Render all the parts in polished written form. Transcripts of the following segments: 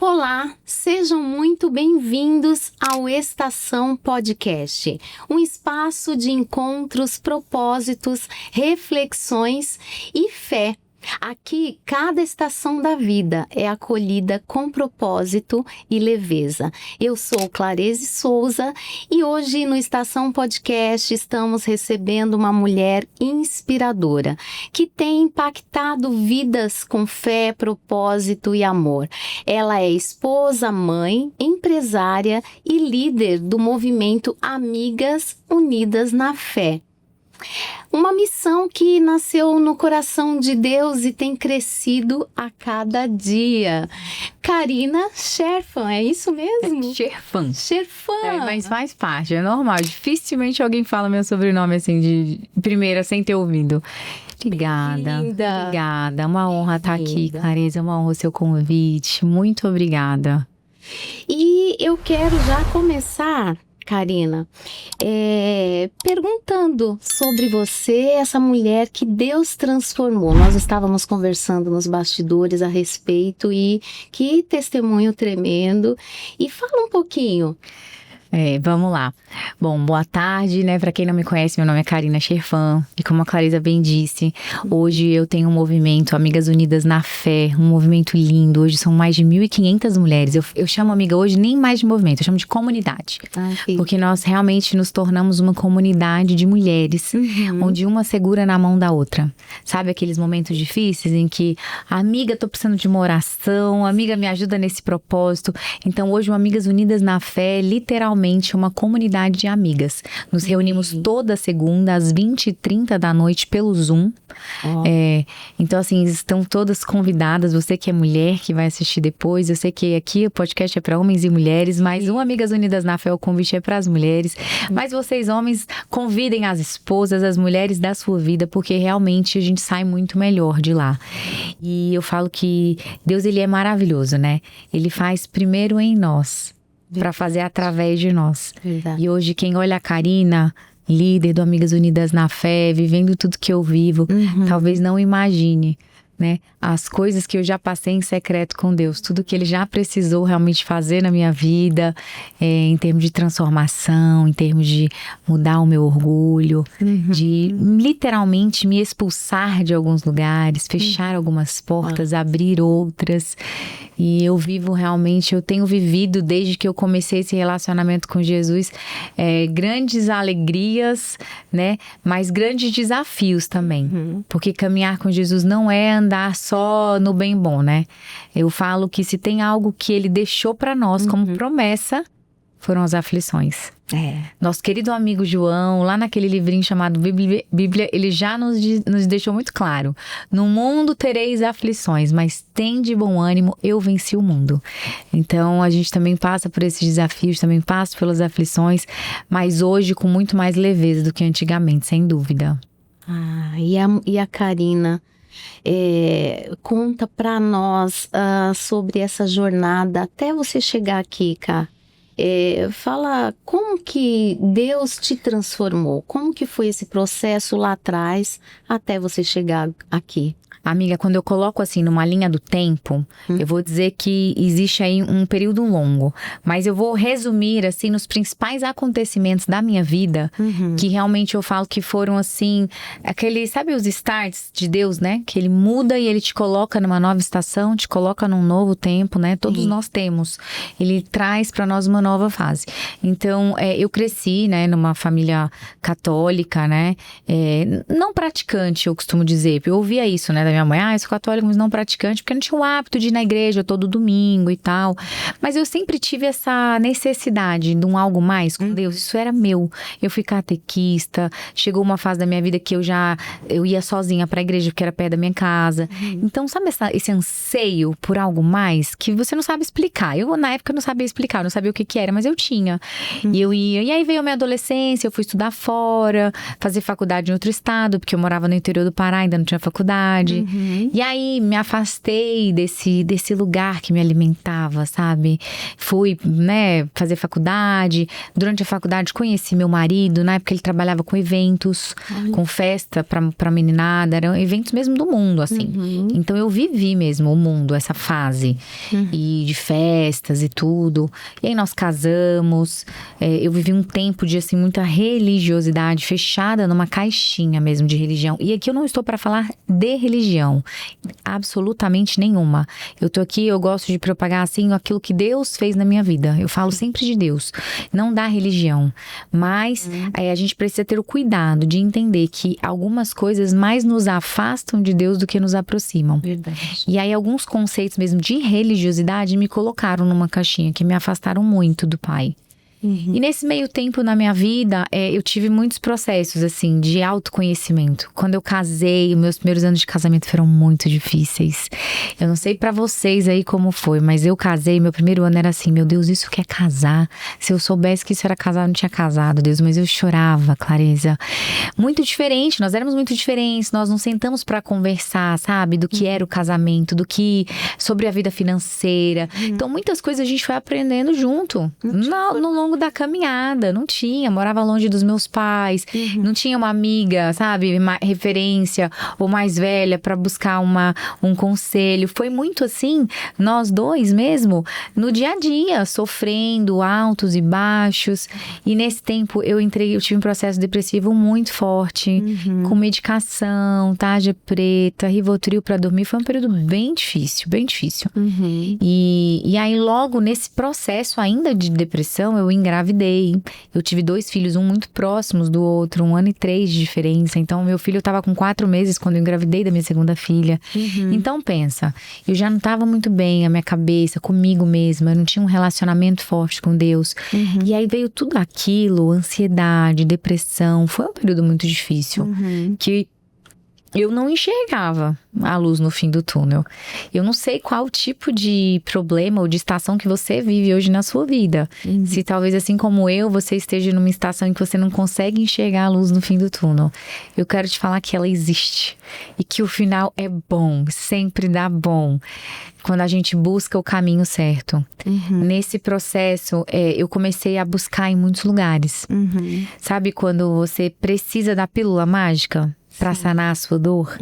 Olá, sejam muito bem-vindos ao Estação Podcast, um espaço de encontros, propósitos, reflexões e fé. Aqui, cada estação da vida é acolhida com propósito e leveza. Eu sou Clarese Souza e hoje no Estação Podcast estamos recebendo uma mulher inspiradora que tem impactado vidas com fé, propósito e amor. Ela é esposa, mãe, empresária e líder do movimento Amigas Unidas na Fé. Uma missão que nasceu no coração de Deus e tem crescido a cada dia. Karina Scherfan, é isso mesmo? Scherfan. Scherfan. Mas faz parte, é normal. Dificilmente alguém fala meu sobrenome assim de primeira, sem ter ouvido. Obrigada. Obrigada. É uma honra estar aqui, Clarese. É uma honra o seu convite. Muito obrigada. E eu quero já começar, Karina, perguntando sobre você, essa mulher que Deus transformou. Nós estávamos conversando nos bastidores a respeito e que testemunho tremendo. E fala um pouquinho. Vamos lá. Bom, boa tarde, né? Pra quem não me conhece, meu nome é Karina Scherfan. E como a Clarisa bem disse, hoje eu tenho um movimento Amigas Unidas na Fé, um movimento lindo. Hoje são mais de 1.500 mulheres. Eu chamo amiga hoje nem mais de movimento, eu chamo de comunidade. Porque nós realmente nos tornamos uma comunidade de mulheres, onde uma segura na mão da outra. Sabe aqueles momentos difíceis em que, amiga, tô precisando de uma oração, amiga, me ajuda nesse propósito. Então hoje o Amigas Unidas na Fé é literalmente uma comunidade de amigas. Nos reunimos toda segunda às 20h30 da noite pelo Zoom. Então assim, estão todas convidadas. Você que é mulher, que vai assistir depois. Eu sei que aqui o podcast é para homens e mulheres, mas o Amigas Unidas na Fé, o convite é para as mulheres. Mas vocês homens, convidem as esposas, as mulheres da sua vida, porque realmente a gente sai muito melhor de lá. E eu falo que Deus, ele é maravilhoso, né? Ele faz primeiro em nós, para fazer através de nós. Verdade. E hoje quem olha a Karina, líder do Amigas Unidas na Fé, vivendo tudo que eu vivo, talvez não imagine, né, as coisas que eu já passei em secreto com Deus, tudo que Ele já precisou realmente fazer na minha vida, em termos de transformação, em termos de mudar o meu orgulho, de literalmente me expulsar de alguns lugares, fechar algumas portas, abrir outras. E eu vivo realmente, eu tenho vivido desde que eu comecei esse relacionamento com Jesus, grandes alegrias, né, mas grandes desafios também. Porque caminhar com Jesus não é andar só no bem bom, né? Eu falo que se tem algo que Ele deixou para nós como promessa, foram as aflições. Nosso querido amigo João, lá naquele livrinho chamado Bíblia, ele já nos deixou muito claro: no mundo tereis aflições, mas tende bom ânimo, eu venci o mundo. Então a gente também passa por esses desafios, também passa pelas aflições, mas hoje com muito mais leveza do que antigamente, sem dúvida. E a Karina, conta para nós sobre essa jornada até você chegar aqui, Cá. Fala como que Deus te transformou, como que foi esse processo lá atrás até você chegar aqui. Amiga, quando eu coloco assim numa linha do tempo, eu vou dizer que existe aí um período longo, mas eu vou resumir assim nos principais acontecimentos da minha vida, que realmente eu falo que foram assim, aquele, sabe os starts de Deus, né? Que Ele muda e Ele te coloca numa nova estação, te coloca num novo tempo, né? Todos nós temos. Ele traz para nós uma nova fase. Então, eu cresci, né, numa família católica, né? Não praticante, eu costumo dizer. Eu ouvia isso, né, da minha mãe: eu sou católica, mas não praticante, porque eu não tinha o hábito de ir na igreja todo domingo e tal. Mas eu sempre tive essa necessidade de um algo mais com Deus. Isso era meu. Eu fui catequista, chegou uma fase da minha vida que eu ia sozinha pra igreja, porque era perto da minha casa. Então, sabe esse anseio por algo mais que você não sabe explicar? Eu, na época, não sabia explicar, não sabia o que que era, mas eu tinha. E eu ia. E aí veio a minha adolescência, eu fui estudar fora, fazer faculdade em outro estado, porque eu morava no interior do Pará, ainda não tinha faculdade. E aí me afastei desse lugar que me alimentava, sabe? Fui, né, fazer faculdade. Durante a faculdade conheci meu marido, na época ele trabalhava com eventos, com festa pra meninada, eram eventos mesmo do mundo, assim. Então eu vivi mesmo o mundo, essa fase e de festas e tudo. E aí nós casamos, eu vivi um tempo de assim, muita religiosidade, fechada numa caixinha mesmo de religião. E aqui eu não estou para falar de religião, absolutamente nenhuma. Eu tô aqui, eu gosto de propagar assim aquilo que Deus fez na minha vida. Eu falo sempre de Deus, não da religião. Mas a gente precisa ter o cuidado de entender que algumas coisas mais nos afastam de Deus do que nos aproximam. Verdade. E aí alguns conceitos mesmo de religiosidade me colocaram numa caixinha que me afastaram muito do Pai. E nesse meio tempo na minha vida, eu tive muitos processos, assim, de autoconhecimento. Quando eu casei, meus primeiros anos de casamento foram muito difíceis. Eu não sei pra vocês aí como foi, mas eu casei, meu primeiro ano era assim, meu Deus, isso que é casar? Se eu soubesse que isso era casar, eu não tinha casado, Deus, mas eu chorava, Clareza. Muito diferente, nós éramos muito diferentes, nós não sentamos pra conversar, sabe? Do que era o casamento, sobre a vida financeira. Então, muitas coisas a gente foi aprendendo junto, no longo da caminhada, não tinha, morava longe dos meus pais, não tinha uma amiga, sabe, referência ou mais velha pra buscar um conselho. Foi muito assim, nós dois mesmo, no dia a dia, sofrendo altos e baixos. E nesse tempo eu tive um processo depressivo muito forte, com medicação, tarja preta, Rivotril pra dormir. Foi um período bem difícil, bem difícil. E aí logo nesse processo ainda de depressão, eu engravidei. Eu tive 2 filhos, um muito próximos do outro, 1 ano e 3 de diferença. Então, meu filho tava com 4 meses quando eu engravidei da minha segunda filha. Então, pensa, eu já não tava muito bem, a minha cabeça, comigo mesma. Eu não tinha um relacionamento forte com Deus. E aí veio tudo aquilo, ansiedade, depressão. Foi um período muito difícil. Que eu não enxergava a luz no fim do túnel. Eu não sei qual tipo de problema ou de estação que você vive hoje na sua vida. Se talvez assim como eu, você esteja numa estação em que você não consegue enxergar a luz no fim do túnel. Eu quero te falar que ela existe. E que o final é bom, sempre dá bom. Quando a gente busca o caminho certo. Nesse processo, eu comecei a buscar em muitos lugares. Sabe quando você precisa da pílula mágica? Pra sanar a sua dor.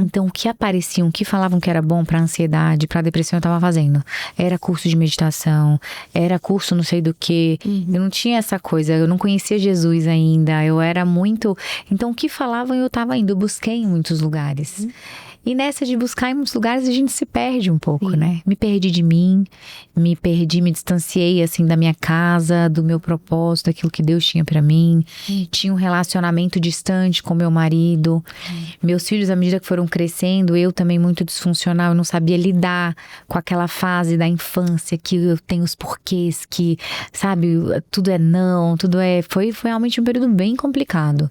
Então, o que apareciam, o que falavam que era bom pra ansiedade, pra depressão, eu tava fazendo. Era curso de meditação, era curso não sei do que. Eu não tinha essa coisa, eu não conhecia Jesus ainda, eu era muito... Então, o que falavam, eu tava indo, eu busquei em muitos lugares. E nessa de buscar em muitos lugares, a gente se perde um pouco, né? Me perdi de mim, me distanciei, assim, da minha casa, do meu propósito, daquilo que Deus tinha pra mim. Tinha um relacionamento distante com meu marido. Meus filhos, à medida que foram crescendo, eu também muito disfuncional, eu não sabia lidar com aquela fase da infância que eu tenho os porquês, que, sabe, tudo é não, tudo é... Foi realmente um período bem complicado.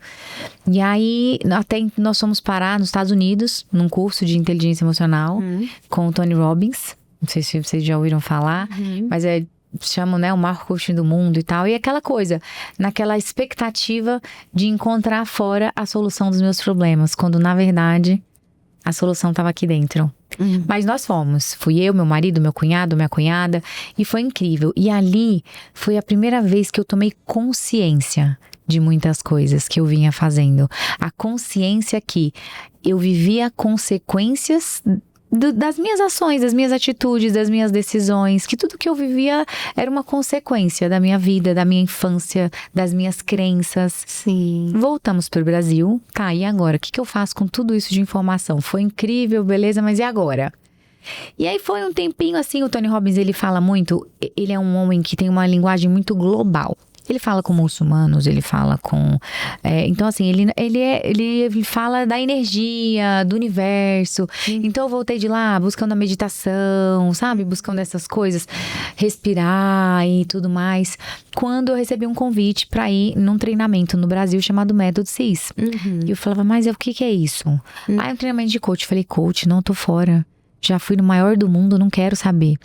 E aí, até nós fomos parar nos Estados Unidos, num curso de inteligência emocional com o Tony Robbins. Não sei se vocês já ouviram falar, mas chamam, né, o maior coaching do mundo e tal. E aquela coisa, naquela expectativa de encontrar fora a solução dos meus problemas, quando na verdade a solução estava aqui dentro. Mas nós fomos. Fui eu, meu marido, meu cunhado, minha cunhada. E foi incrível. E ali foi a primeira vez que eu tomei consciência de muitas coisas que eu vinha fazendo. A consciência que eu vivia consequências das minhas ações, das minhas atitudes, das minhas decisões, que tudo que eu vivia era uma consequência da minha vida, da minha infância, das minhas crenças. Sim. Voltamos pro Brasil, tá, e agora? O que eu faço com tudo isso de informação? Foi incrível, beleza, mas e agora? E aí foi um tempinho assim, o Tony Robbins, ele fala muito, ele é um homem que tem uma linguagem muito global. Ele fala com muçulmanos, ele fala com... então, assim, ele fala da energia, do universo. Então, eu voltei de lá buscando a meditação, sabe? Buscando essas coisas, respirar e tudo mais. Quando eu recebi um convite pra ir num treinamento no Brasil chamado Método CIS. E eu falava, mas o que é isso? Aí, um treinamento de coach. Eu falei, coach, não, tô fora. Já fui no maior do mundo, não quero saber.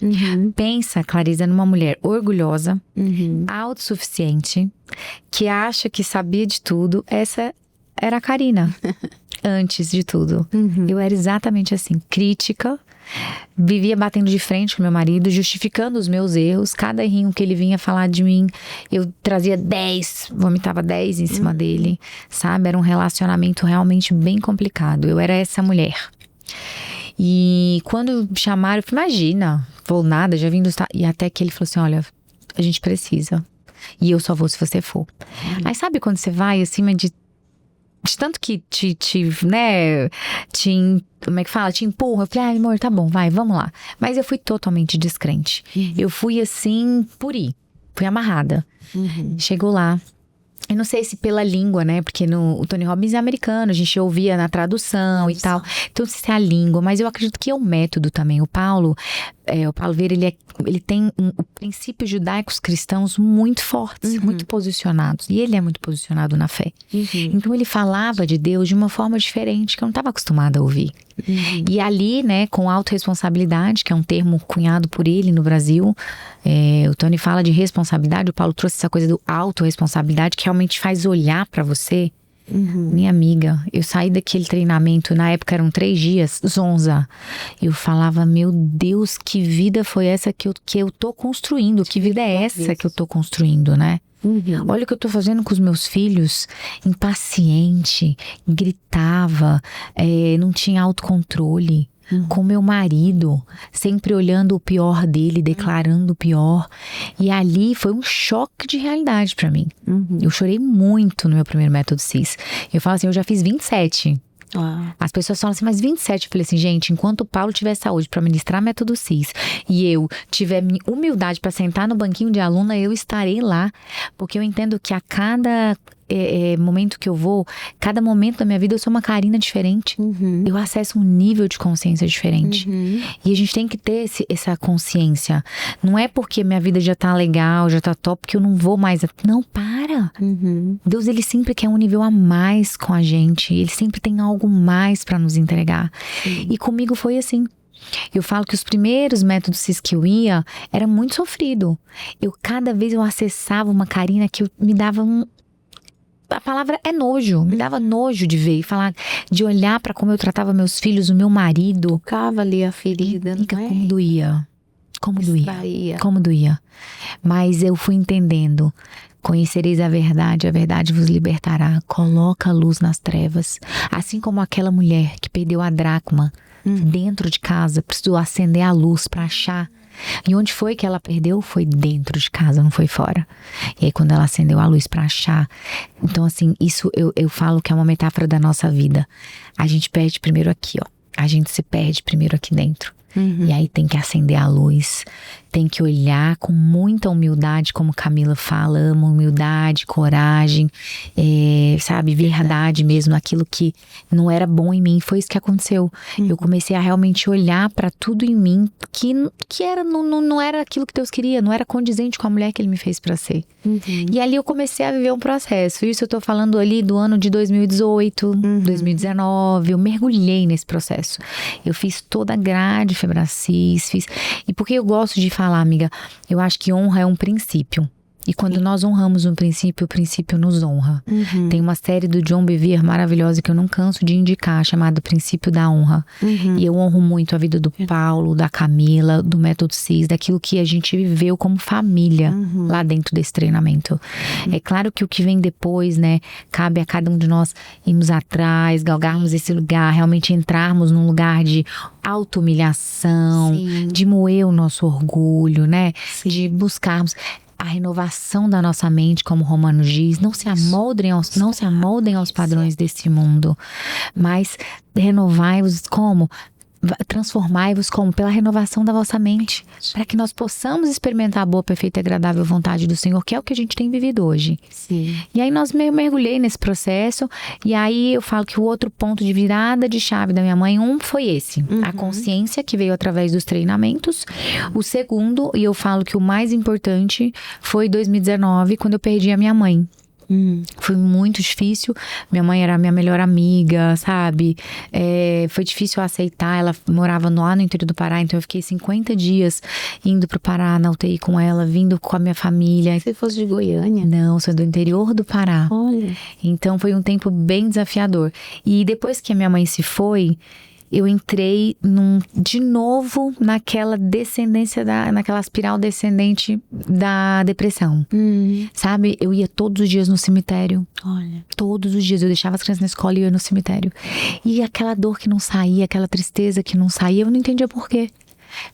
Pensa, Clarisa, numa mulher orgulhosa, autossuficiente, que acha que sabia de tudo. Essa era a Karina, antes de tudo. Eu era exatamente assim, crítica. Vivia batendo de frente com meu marido, justificando os meus erros. Cada errinho que ele vinha falar de mim, eu trazia 10, vomitava 10 em cima dele, sabe? Era um relacionamento realmente bem complicado. Eu era essa mulher. E quando chamaram, eu falei, imagina, vou nada, já vim do estado. E até que ele falou assim, olha, a gente precisa. E eu só vou se você for. Aí sabe quando você vai acima de tanto que como é que fala? Te empurra. Eu falei, amor, tá bom, vai, vamos lá. Mas eu fui totalmente descrente. Eu fui assim, por ir. Fui amarrada. Chegou lá. Eu não sei se pela língua, né? Porque o Tony Robbins é americano, a gente ouvia na tradução e tal. Então, não sei se é a língua, mas eu acredito que é o método também. O Paulo Vieira, ele tem princípios judaicos cristãos muito fortes, muito posicionados. E ele é muito posicionado na fé. Então, ele falava de Deus de uma forma diferente, que eu não estava acostumada a ouvir. E ali, né, com autorresponsabilidade, que é um termo cunhado por ele no Brasil, o Tony fala de responsabilidade, o Paulo trouxe essa coisa do autorresponsabilidade, que realmente faz olhar para você. Minha amiga, eu saí daquele treinamento, na época eram 3 dias, zonza. Eu falava, meu Deus, que vida foi essa que eu tô construindo? Que vida é essa que eu tô construindo, né? Olha o que eu tô fazendo com os meus filhos, impaciente, gritava, não tinha autocontrole. Com meu marido, sempre olhando o pior dele, declarando o pior. E ali foi um choque de realidade pra mim. Eu chorei muito no meu primeiro método CIS. Eu falo assim, eu já fiz 27. As pessoas falam assim, mas 27? Eu falei assim, gente, enquanto o Paulo tiver saúde pra ministrar método CIS e eu tiver humildade pra sentar no banquinho de aluna, eu estarei lá. Porque eu entendo que a cada momento que eu vou, cada momento da minha vida eu sou uma Karina diferente. Eu acesso um nível de consciência diferente. E a gente tem que ter essa consciência. Não é porque minha vida já tá legal, já tá top, que eu não vou mais. Não, para! Deus, ele sempre quer um nível a mais com a gente. Ele sempre tem algo mais pra nos entregar. E comigo foi assim. Eu falo que os primeiros métodos CIS que eu ia, era muito sofrido. Cada vez eu acessava uma Karina que me dava a palavra é nojo, me dava nojo de ver e falar, de olhar pra como eu tratava meus filhos, o meu marido. Tocava ali a ferida, não é? Como doía. Como doía. Mas eu fui entendendo. Conhecereis a verdade vos libertará. Coloca a luz nas trevas. Assim como aquela mulher que perdeu a dracma dentro de casa, precisou acender a luz pra achar. E onde foi que ela perdeu? Foi dentro de casa, não foi fora. E aí quando ela acendeu a luz pra achar. Então assim, isso eu falo que é uma metáfora da nossa vida. A gente perde primeiro aqui, ó. A gente se perde primeiro aqui dentro. E aí tem que acender a luz, tem que olhar com muita humildade, como Camila fala, amo humildade, coragem, sabe, verdade mesmo, aquilo que não era bom em mim. Foi isso que aconteceu. Eu comecei a realmente olhar pra tudo em mim que era, não era aquilo que Deus queria, não era condizente com a mulher que Ele me fez pra ser. E ali eu comecei a viver um processo. Isso eu tô falando ali do ano de 2018, 2019, eu mergulhei nesse processo. Eu fiz toda a grade Febracis, e porque eu gosto de falar, amiga, eu acho que honra é um princípio. E quando nós honramos um princípio, o princípio nos honra. Tem uma série do John Bevere maravilhosa que eu não canso de indicar, chamada Princípio da Honra. E eu honro muito a vida do Paulo, da Camila, do Método CIS, daquilo que a gente viveu como família lá dentro desse treinamento. É claro que o que vem depois, né, cabe a cada um de nós irmos atrás, galgarmos esse lugar, realmente entrarmos num lugar de auto-humilhação, de moer o nosso orgulho, né, de buscarmos a renovação da nossa mente, como Romanos diz. Não se amoldem aos padrões desse mundo, mas renovai-vos como? Transformai-vos como? Pela renovação da vossa mente, para que nós possamos experimentar a boa, perfeita e agradável vontade do Senhor, que é o que a gente tem vivido hoje. E aí nós mergulhei nesse processo, e aí eu falo que o outro ponto de virada de chave da minha mãe, foi esse, a consciência que veio através dos treinamentos. O segundo, e eu falo que o mais importante, foi 2019, quando eu perdi a minha mãe. Foi muito difícil. Minha mãe era minha melhor amiga, sabe? Foi difícil aceitar. Ela morava lá no interior do Pará, então eu fiquei 50 dias indo pro Pará na UTI com ela, vindo com a minha família. Você fosse de Goiânia? Não, sou do interior do Pará. Olha. Então foi um tempo bem desafiador. E depois que a minha mãe se foi, eu entrei de novo naquela descendência, naquela espiral descendente da depressão. Sabe? Eu ia todos os dias no cemitério. Olha. Todos os dias. Eu deixava as crianças na escola e ia no cemitério. E aquela dor que não saía, aquela tristeza que não saía, eu não entendia por quê.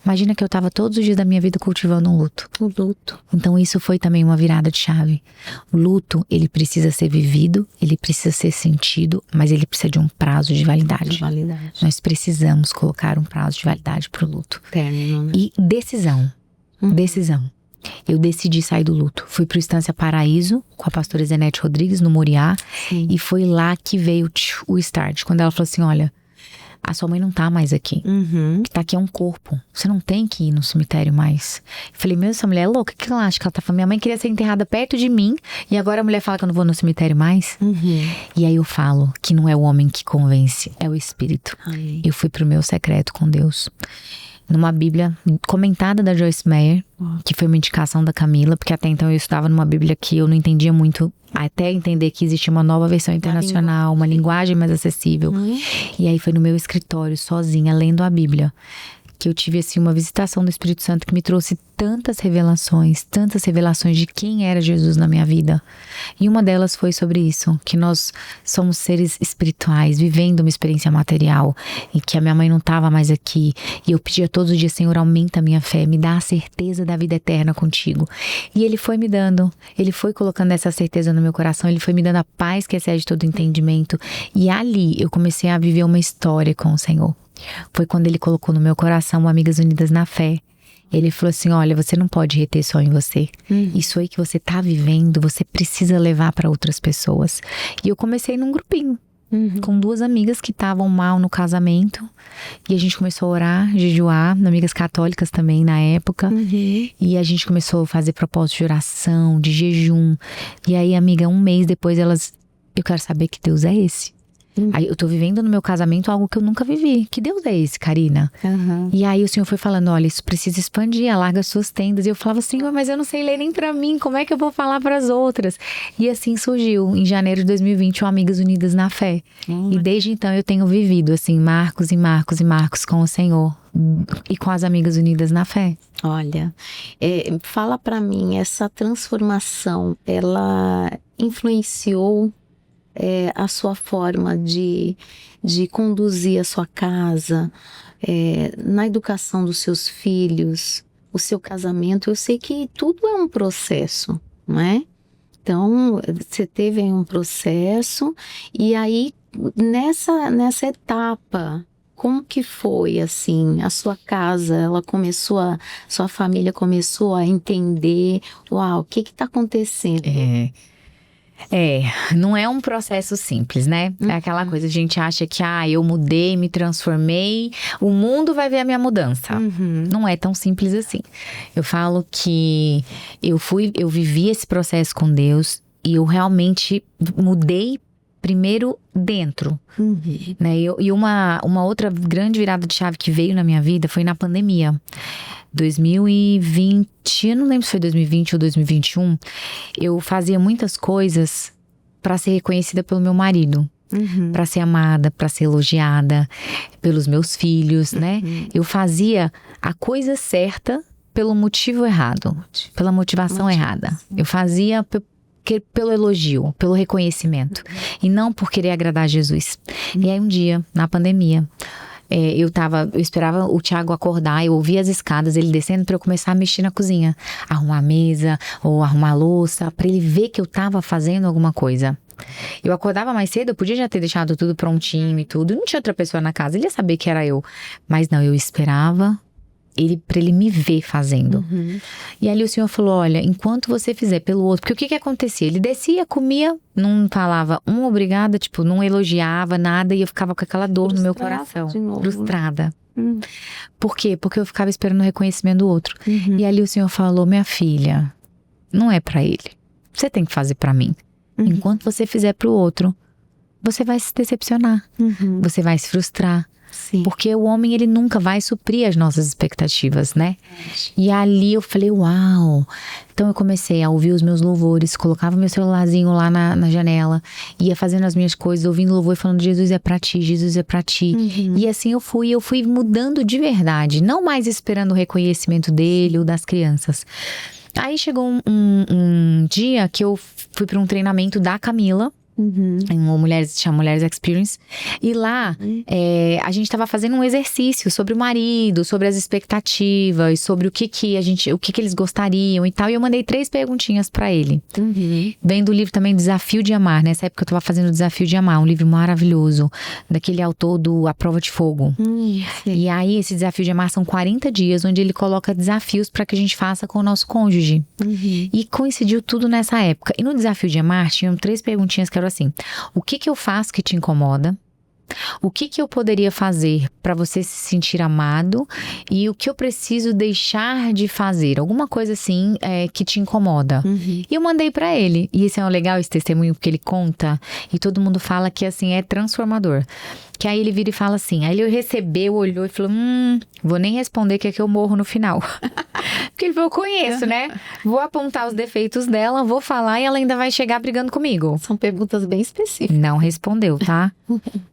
Imagina que eu estava todos os dias da minha vida cultivando um luto. O luto. Então isso foi também uma virada de chave. O luto, ele precisa ser vivido, ele precisa ser sentido, mas ele precisa de um prazo de validade. Nós precisamos colocar um prazo de validade pro luto. Término, né? E decisão. Decisão. Eu decidi sair do luto. Fui pro Estância Paraíso com a pastora Zenete Rodrigues no Moriá. Sim. E foi lá que veio o start. Quando ela falou assim, olha, a sua mãe não tá mais aqui. Que tá aqui é um corpo. Você não tem que ir no cemitério mais. Eu falei, meu, essa mulher é louca. O que ela acha que ela tá falando? Minha mãe queria ser enterrada perto de mim. E agora a mulher fala que eu não vou no cemitério mais. E aí eu falo que não é o homem que convence, é o Espírito. Ai. Eu fui pro meu secreto com Deus. Numa Bíblia comentada da Joyce Meyer, que foi uma indicação da Camila, porque até então eu estudava numa Bíblia que eu não entendia muito, até entender que existia uma nova versão internacional, uma linguagem mais acessível. E aí foi no meu escritório, sozinha, lendo a Bíblia, que eu tive assim uma visitação do Espírito Santo que me trouxe tantas revelações de quem era Jesus na minha vida. E uma delas foi sobre isso, que nós somos seres espirituais, vivendo uma experiência material, e que a minha mãe não estava mais aqui. E eu pedia todos os dias, Senhor, aumenta a minha fé, me dá a certeza da vida eterna contigo. E Ele foi me dando, Ele foi colocando essa certeza no meu coração, Ele foi me dando a paz que excede todo entendimento. E ali eu comecei a viver uma história com o Senhor. Foi quando Ele colocou no meu coração Amigas Unidas na Fé. Ele falou assim, olha, você não pode reter só em você. Isso aí que você tá vivendo, você precisa levar para outras pessoas. E eu comecei num grupinho, com 2 amigas que estavam mal no casamento. E a gente começou a orar, jejuar, amigas católicas também na época. E a gente começou a fazer propósito de oração, de jejum. E aí, amiga, 1 mês depois elas, eu quero saber que Deus é esse. Aí eu tô vivendo no meu casamento algo que eu nunca vivi. Que Deus é esse, Karina? E aí o Senhor foi falando, olha, isso precisa expandir, alarga as suas tendas. E eu falava, Senhor, mas eu não sei ler nem pra mim, como é que eu vou falar pras outras? E assim surgiu, em janeiro de 2020, o Amigas Unidas na Fé. E desde então eu tenho vivido, assim, marcos e marcos e marcos com o Senhor. E com as Amigas Unidas na Fé. Olha, fala pra mim, essa transformação, ela influenciou a sua forma de conduzir a sua casa, na educação dos seus filhos, o seu casamento? Eu sei que tudo é um processo, não é? Então, você teve aí um processo, e aí, nessa etapa, como que foi, assim, a sua casa, sua família começou a entender, uau, o que está acontecendo? Não é um processo simples, né? É aquela coisa, a gente acha que, eu mudei, me transformei, o mundo vai ver a minha mudança. Não é tão simples assim. Eu falo que eu vivi esse processo com Deus e eu realmente mudei primeiro dentro, né? E uma outra grande virada de chave que veio na minha vida foi na pandemia. 2020, eu não lembro se foi 2020 ou 2021, eu fazia muitas coisas para ser reconhecida pelo meu marido. Para ser amada, para ser elogiada pelos meus filhos, né? Eu fazia a coisa certa pelo motivo errado, pela motivação errada. Eu fazia pelo elogio, pelo reconhecimento, e não por querer agradar a Jesus. E aí um dia, na pandemia, eu esperava o Thiago acordar, eu ouvia as escadas, ele descendo para eu começar a mexer na cozinha, arrumar a mesa ou arrumar a louça, para ele ver que eu tava fazendo alguma coisa. Eu acordava mais cedo, eu podia já ter deixado tudo prontinho e tudo, não tinha outra pessoa na casa, ele ia saber que era eu, mas não, eu esperava pra ele me ver fazendo. E ali o Senhor falou, olha, enquanto você fizer pelo outro, porque o que acontecia? Ele descia, comia, não falava obrigada, tipo, não elogiava nada, e eu ficava com aquela dor no meu coração, frustrada. Por quê? Porque eu ficava esperando o reconhecimento do outro. E ali o Senhor falou, minha filha, não é pra ele, você tem que fazer pra mim. Enquanto você fizer pro outro, você vai se decepcionar. Você vai se frustrar. Sim. Porque o homem, ele nunca vai suprir as nossas expectativas, né? E ali eu falei, uau! Então eu comecei a ouvir os meus louvores, colocava meu celularzinho lá na janela, ia fazendo as minhas coisas, ouvindo louvor e falando, Jesus é pra ti, Jesus é pra ti. E assim eu fui mudando de verdade, não mais esperando o reconhecimento dele ou das crianças. Aí chegou um dia que eu fui para um treinamento da Camila, em uma chama Mulheres Experience, e lá a gente estava fazendo um exercício sobre o marido, sobre as expectativas, sobre o que eles gostariam e tal, e eu mandei 3 perguntinhas para ele. Vem do livro também Desafio de Amar. Nessa época eu estava fazendo o Desafio de Amar, um livro maravilhoso daquele autor do A Prova de Fogo. E aí esse Desafio de Amar são 40 dias onde ele coloca desafios para que a gente faça com o nosso cônjuge. E coincidiu tudo nessa época. E no Desafio de Amar tinham 3 perguntinhas que eram assim: o que eu faço que te incomoda? O que eu poderia fazer para você se sentir amado? E o que eu preciso deixar de fazer? Alguma coisa assim que te incomoda. E eu mandei para ele. E esse é legal, esse testemunho, porque ele conta e todo mundo fala que assim é transformador. Que aí ele vira e fala assim, aí ele recebeu, olhou e falou, vou nem responder que é que eu morro no final. Porque ele falou, eu conheço, né? Vou apontar os defeitos dela, vou falar e ela ainda vai chegar brigando comigo. São perguntas bem específicas. Não respondeu, tá?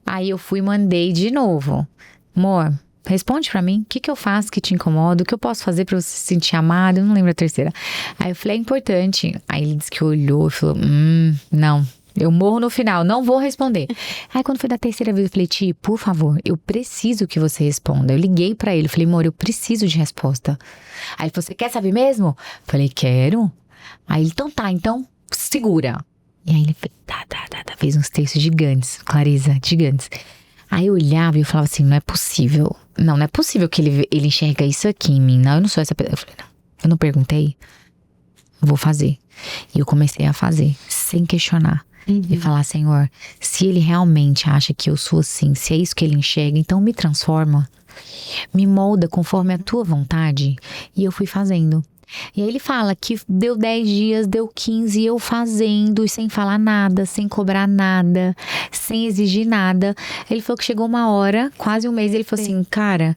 Aí eu fui e mandei de novo. Amor, responde pra mim, o que eu faço que te incomoda? O que eu posso fazer pra você se sentir amado? Eu não lembro a terceira. Aí eu falei, é importante. Aí ele disse que olhou e falou, não. Eu morro no final, não vou responder. Aí quando foi da terceira vez eu falei, Ti, por favor, eu preciso que você responda. Eu liguei pra ele, falei, amor, eu preciso de resposta. Aí ele falou, você quer saber mesmo? Falei, quero. Aí ele, então segura. E aí ele fez uns textos gigantes, Clareza, gigantes. Aí eu olhava e eu falava assim, não é possível. Não é possível que ele enxerga isso aqui em mim. Não, eu não sou essa pessoa. Eu falei, não, eu não perguntei. Vou fazer. E eu comecei a fazer, sem questionar. E falar, Senhor, se ele realmente acha que eu sou assim, se é isso que ele enxerga, então me transforma, me molda conforme a tua vontade. E eu fui fazendo. E aí ele fala que deu 10 dias, deu 15, eu fazendo, e sem falar nada, sem cobrar nada, sem exigir nada. Ele falou que chegou uma hora, quase um mês, ele falou assim, cara,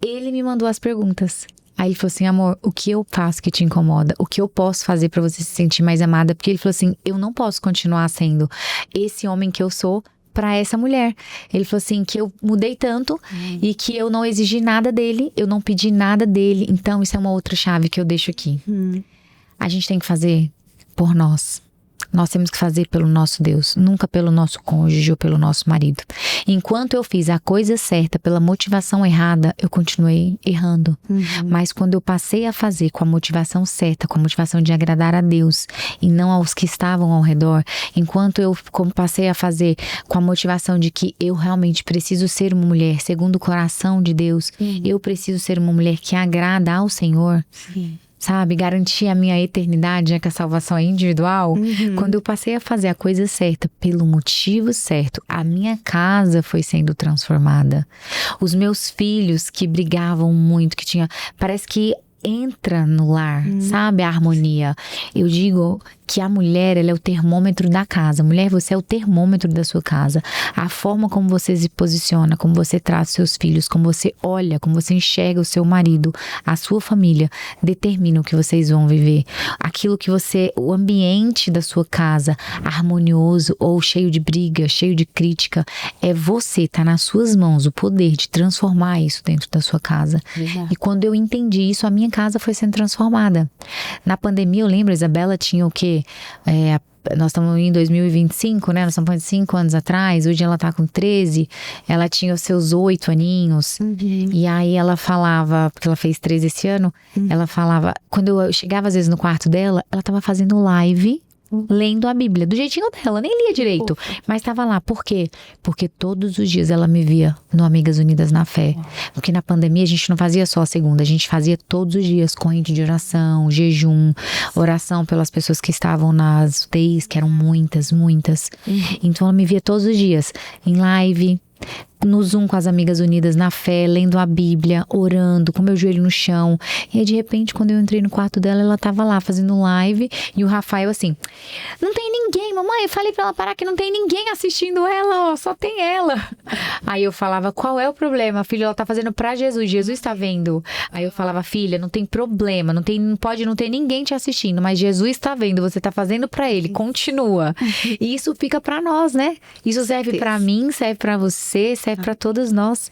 ele me mandou as perguntas. Aí ele falou assim, amor, o que eu faço que te incomoda? O que eu posso fazer pra você se sentir mais amada? Porque ele falou assim, eu não posso continuar sendo esse homem que eu sou pra essa mulher. Ele falou assim, que eu mudei tanto e que eu não exigi nada dele, eu não pedi nada dele. Então isso é uma outra chave que eu deixo aqui. A gente tem que fazer por nós. Nós temos que fazer pelo nosso Deus, nunca pelo nosso cônjuge ou pelo nosso marido. Enquanto eu fiz a coisa certa pela motivação errada, eu continuei errando. Mas quando eu passei a fazer com a motivação certa, com a motivação de agradar a Deus e não aos que estavam ao redor, enquanto eu passei a fazer com a motivação de que eu realmente preciso ser uma mulher segundo o coração de Deus, eu preciso ser uma mulher que agrada ao Senhor, sabe, garantir a minha eternidade, já que a salvação é individual. Quando eu passei a fazer a coisa certa, pelo motivo certo, a minha casa foi sendo transformada. Os meus filhos que brigavam muito, que tinha, parece que entra no lar, sabe, a harmonia. Eu digo que a mulher, ela é o termômetro da casa. Mulher, você é o termômetro da sua casa. A forma como você se posiciona, como você trata os seus filhos, como você olha, como você enxerga o seu marido, a sua família, determina o que vocês vão viver. Aquilo que o ambiente da sua casa, harmonioso ou cheio de briga, cheio de crítica, tá nas suas mãos o poder de transformar isso dentro da sua casa. E quando eu entendi isso, a minha casa foi sendo transformada. Na pandemia, eu lembro, a Isabela tinha o quê? Nós estamos em 2025, né? Nós estamos falando de 5 anos atrás. Hoje ela tá com 13. Ela tinha os seus 8 aninhos. E aí ela falava, porque ela fez 13 esse ano, ela falava, quando eu chegava às vezes no quarto dela, ela tava fazendo live, lendo a Bíblia, do jeitinho dela, nem lia direito, mas estava lá. Por quê? Porque todos os dias ela me via no Amigas Unidas na Fé. Porque na pandemia a gente não fazia só a segunda, a gente fazia todos os dias corrente de oração, jejum, oração pelas pessoas que estavam nas UTIs, que eram muitas. Então ela me via todos os dias em live, no Zoom com as amigas unidas na fé, lendo a Bíblia, orando, com meu joelho no chão. E aí, de repente, quando eu entrei no quarto dela, ela tava lá fazendo live. E o Rafael assim, não tem ninguém, mamãe. Eu falei pra ela parar que não tem ninguém assistindo ela, ó, só tem ela. Aí eu falava, qual é o problema, filha? Ela tá fazendo pra Jesus, Jesus tá vendo. Aí eu falava, filha, não tem problema, pode não ter ninguém te assistindo, mas Jesus tá vendo, você tá fazendo pra ele, continua. E isso fica pra nós, né? Isso serve pra mim, serve pra você, serve para todos nós.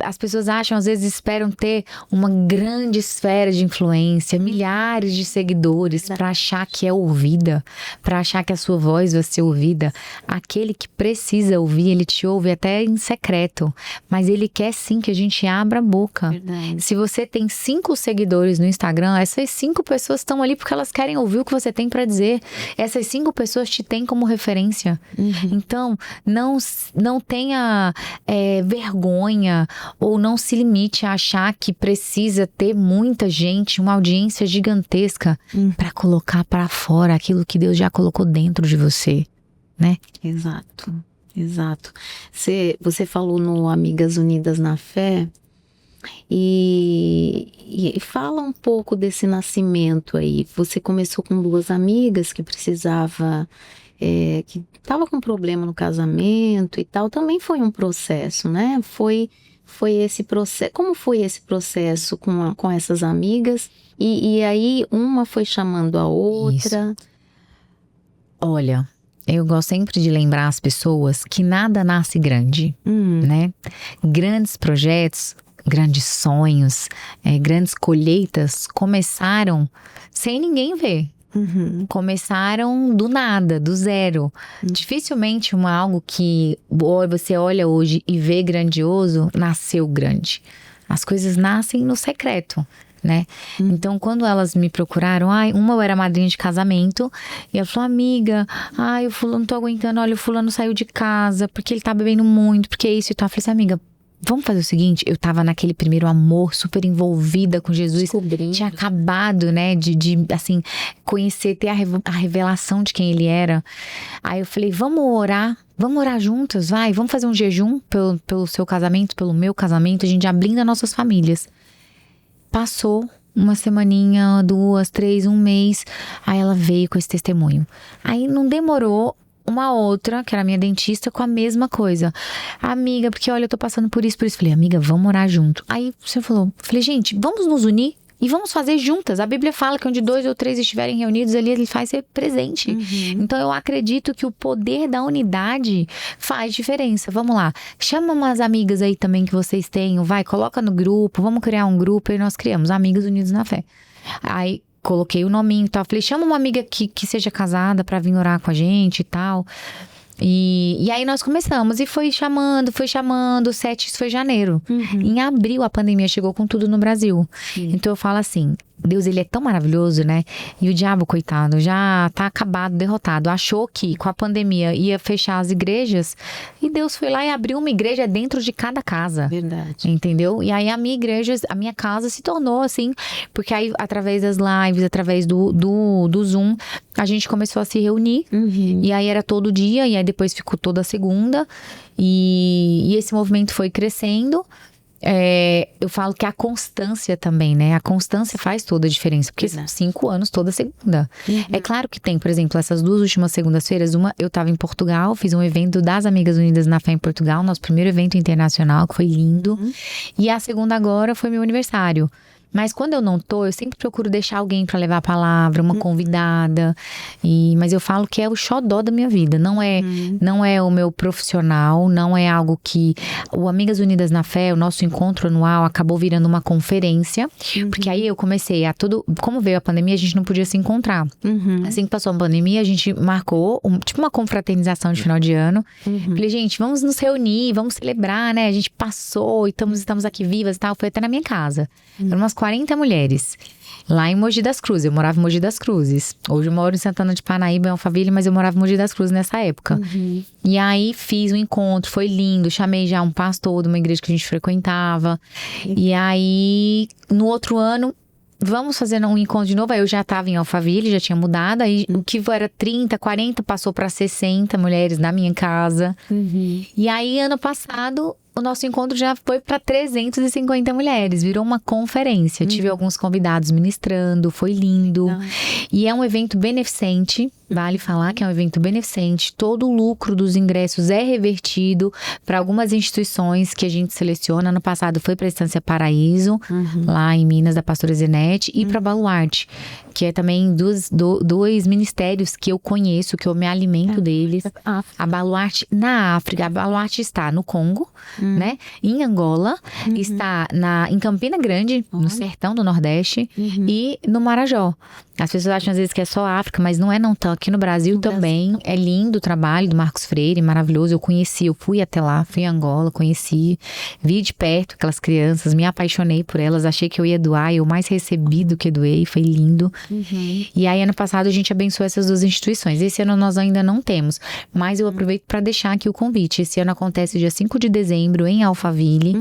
As pessoas acham, às vezes esperam ter uma grande esfera de influência, milhares de seguidores para achar que é ouvida, para achar que a sua voz vai ser ouvida. Aquele que precisa ouvir, ele te ouve até em secreto, mas ele quer sim que a gente abra a boca. Verdade. Se você tem 5 seguidores no Instagram, essas 5 pessoas estão ali porque elas querem ouvir o que você tem para dizer. Essas 5 pessoas te têm como referência. Então, não tenha vergonha ou não se limite a achar que precisa ter muita gente, uma audiência gigantesca para colocar para fora aquilo que Deus já colocou dentro de você, né? Exato. Você falou no Amigas Unidas na Fé e fala um pouco desse nascimento aí. Você começou com 2 amigas que precisava... que estava com problema no casamento e tal, também foi um processo, né? Foi esse processo. Como foi esse processo com essas amigas? E aí uma foi chamando a outra. Isso. Olha, eu gosto sempre de lembrar as pessoas que nada nasce grande, né? Grandes projetos, grandes sonhos, grandes colheitas começaram sem ninguém ver. Começaram do nada, do zero. Dificilmente algo que você olha hoje e vê grandioso, nasceu grande. As coisas nascem no secreto, né? Então, quando elas me procuraram, uma eu era madrinha de casamento, e ela falou, amiga, o fulano, não tô aguentando, olha, o fulano saiu de casa, porque ele tá bebendo muito, porque isso e tal. Eu falei assim, amiga, vamos fazer o seguinte, eu tava naquele primeiro amor, super envolvida com Jesus. Descobrindo. Tinha acabado, né, de assim, conhecer, ter a revelação de quem ele era. Aí eu falei, vamos orar juntas, vamos fazer um jejum pelo seu casamento, pelo meu casamento, a gente já blinda nossas famílias. Passou uma semaninha, 2, 3, 1 mês, aí ela veio com esse testemunho. Aí não demorou, uma outra, que era minha dentista, com a mesma coisa. Amiga, porque olha, eu tô passando por isso. Falei, amiga, vamos orar junto. Aí você falou, falei, gente, vamos nos unir e vamos fazer juntas. A Bíblia fala que onde 2 ou 3 estiverem reunidos, ali ele faz ser presente. Então eu acredito que o poder da unidade faz diferença. Vamos lá, chama umas amigas aí também que vocês tenham, coloca no grupo, vamos criar um grupo. E nós criamos Amigas Unidas na Fé. Aí coloquei o nominho e tal. Falei, chama uma amiga que seja casada pra vir orar com a gente e tal. E aí nós começamos. E foi chamando. Isso foi janeiro. Em abril, a pandemia chegou com tudo no Brasil. Então eu falo assim, Deus, ele é tão maravilhoso, né? E o diabo, coitado, já tá acabado, derrotado. Achou que com a pandemia ia fechar as igrejas. E Deus foi lá e abriu uma igreja dentro de cada casa. Verdade. Entendeu? E aí a minha casa se tornou assim. Porque aí, através das lives, através do Zoom, a gente começou a se reunir. E aí era todo dia. E aí depois ficou toda segunda. E esse movimento foi crescendo. Eu falo que a constância também, né? A constância faz toda a diferença. Porque são 5 anos toda segunda. É claro que tem, por exemplo, essas 2 últimas segundas-feiras. Uma, eu tava em Portugal, fiz um evento das Amigas Unidas na Fé em Portugal. Nosso primeiro evento internacional, que foi lindo. E a segunda agora foi meu aniversário. Mas quando eu não tô, eu sempre procuro deixar alguém pra levar a palavra, uma convidada. Mas eu falo que é o xodó da minha vida. Não é o meu profissional, não é algo que... O Amigas Unidas na Fé, o nosso encontro anual, acabou virando uma conferência. Porque aí eu comecei como veio a pandemia, a gente não podia se encontrar. Assim que passou a pandemia, a gente marcou tipo uma confraternização de final de ano. Falei, gente, vamos nos reunir, vamos celebrar, né? A gente passou e estamos aqui vivas e tal. Foi até na minha casa. Eram umas 40 mulheres, lá em Mogi das Cruzes. Eu morava em Mogi das Cruzes. Hoje eu moro em Santana de Parnaíba, em Alphaville, mas eu morava em Mogi das Cruzes nessa época. E aí fiz um encontro, foi lindo. Chamei já um pastor de uma igreja que a gente frequentava. E aí, no outro ano, vamos fazer um encontro de novo. Aí eu já estava em Alphaville, já tinha mudado. Aí o que era 30, 40 passou para 60 mulheres na minha casa. E aí, ano passado, o nosso encontro já foi para 350 mulheres. Virou uma conferência. Tive alguns convidados ministrando, foi lindo. E é um evento beneficente. Vale falar que é um evento beneficente. Todo o lucro dos ingressos é revertido para algumas instituições que a gente seleciona. Ano passado foi para a Estância Paraíso, lá em Minas, da pastora Zenete, e para Baluarte, que é também dois ministérios que eu conheço, que eu me alimento deles. A Baluarte na África. A Baluarte está no Congo, né? Em Angola, está em Campina Grande, no sertão do Nordeste, e no Marajó. As pessoas acham às vezes que é só África, mas não é não. Tá aqui no Brasil também. É lindo o trabalho do Marcos Freire, maravilhoso. Eu fui até lá, fui em Angola, conheci, vi de perto aquelas crianças, me apaixonei por elas, achei que eu ia doar, eu mais recebi do que doei, foi lindo. E aí ano passado a gente abençoou essas duas instituições. Esse ano nós ainda não temos, mas eu aproveito para deixar aqui o convite. Esse ano acontece dia 5 de dezembro em Alphaville,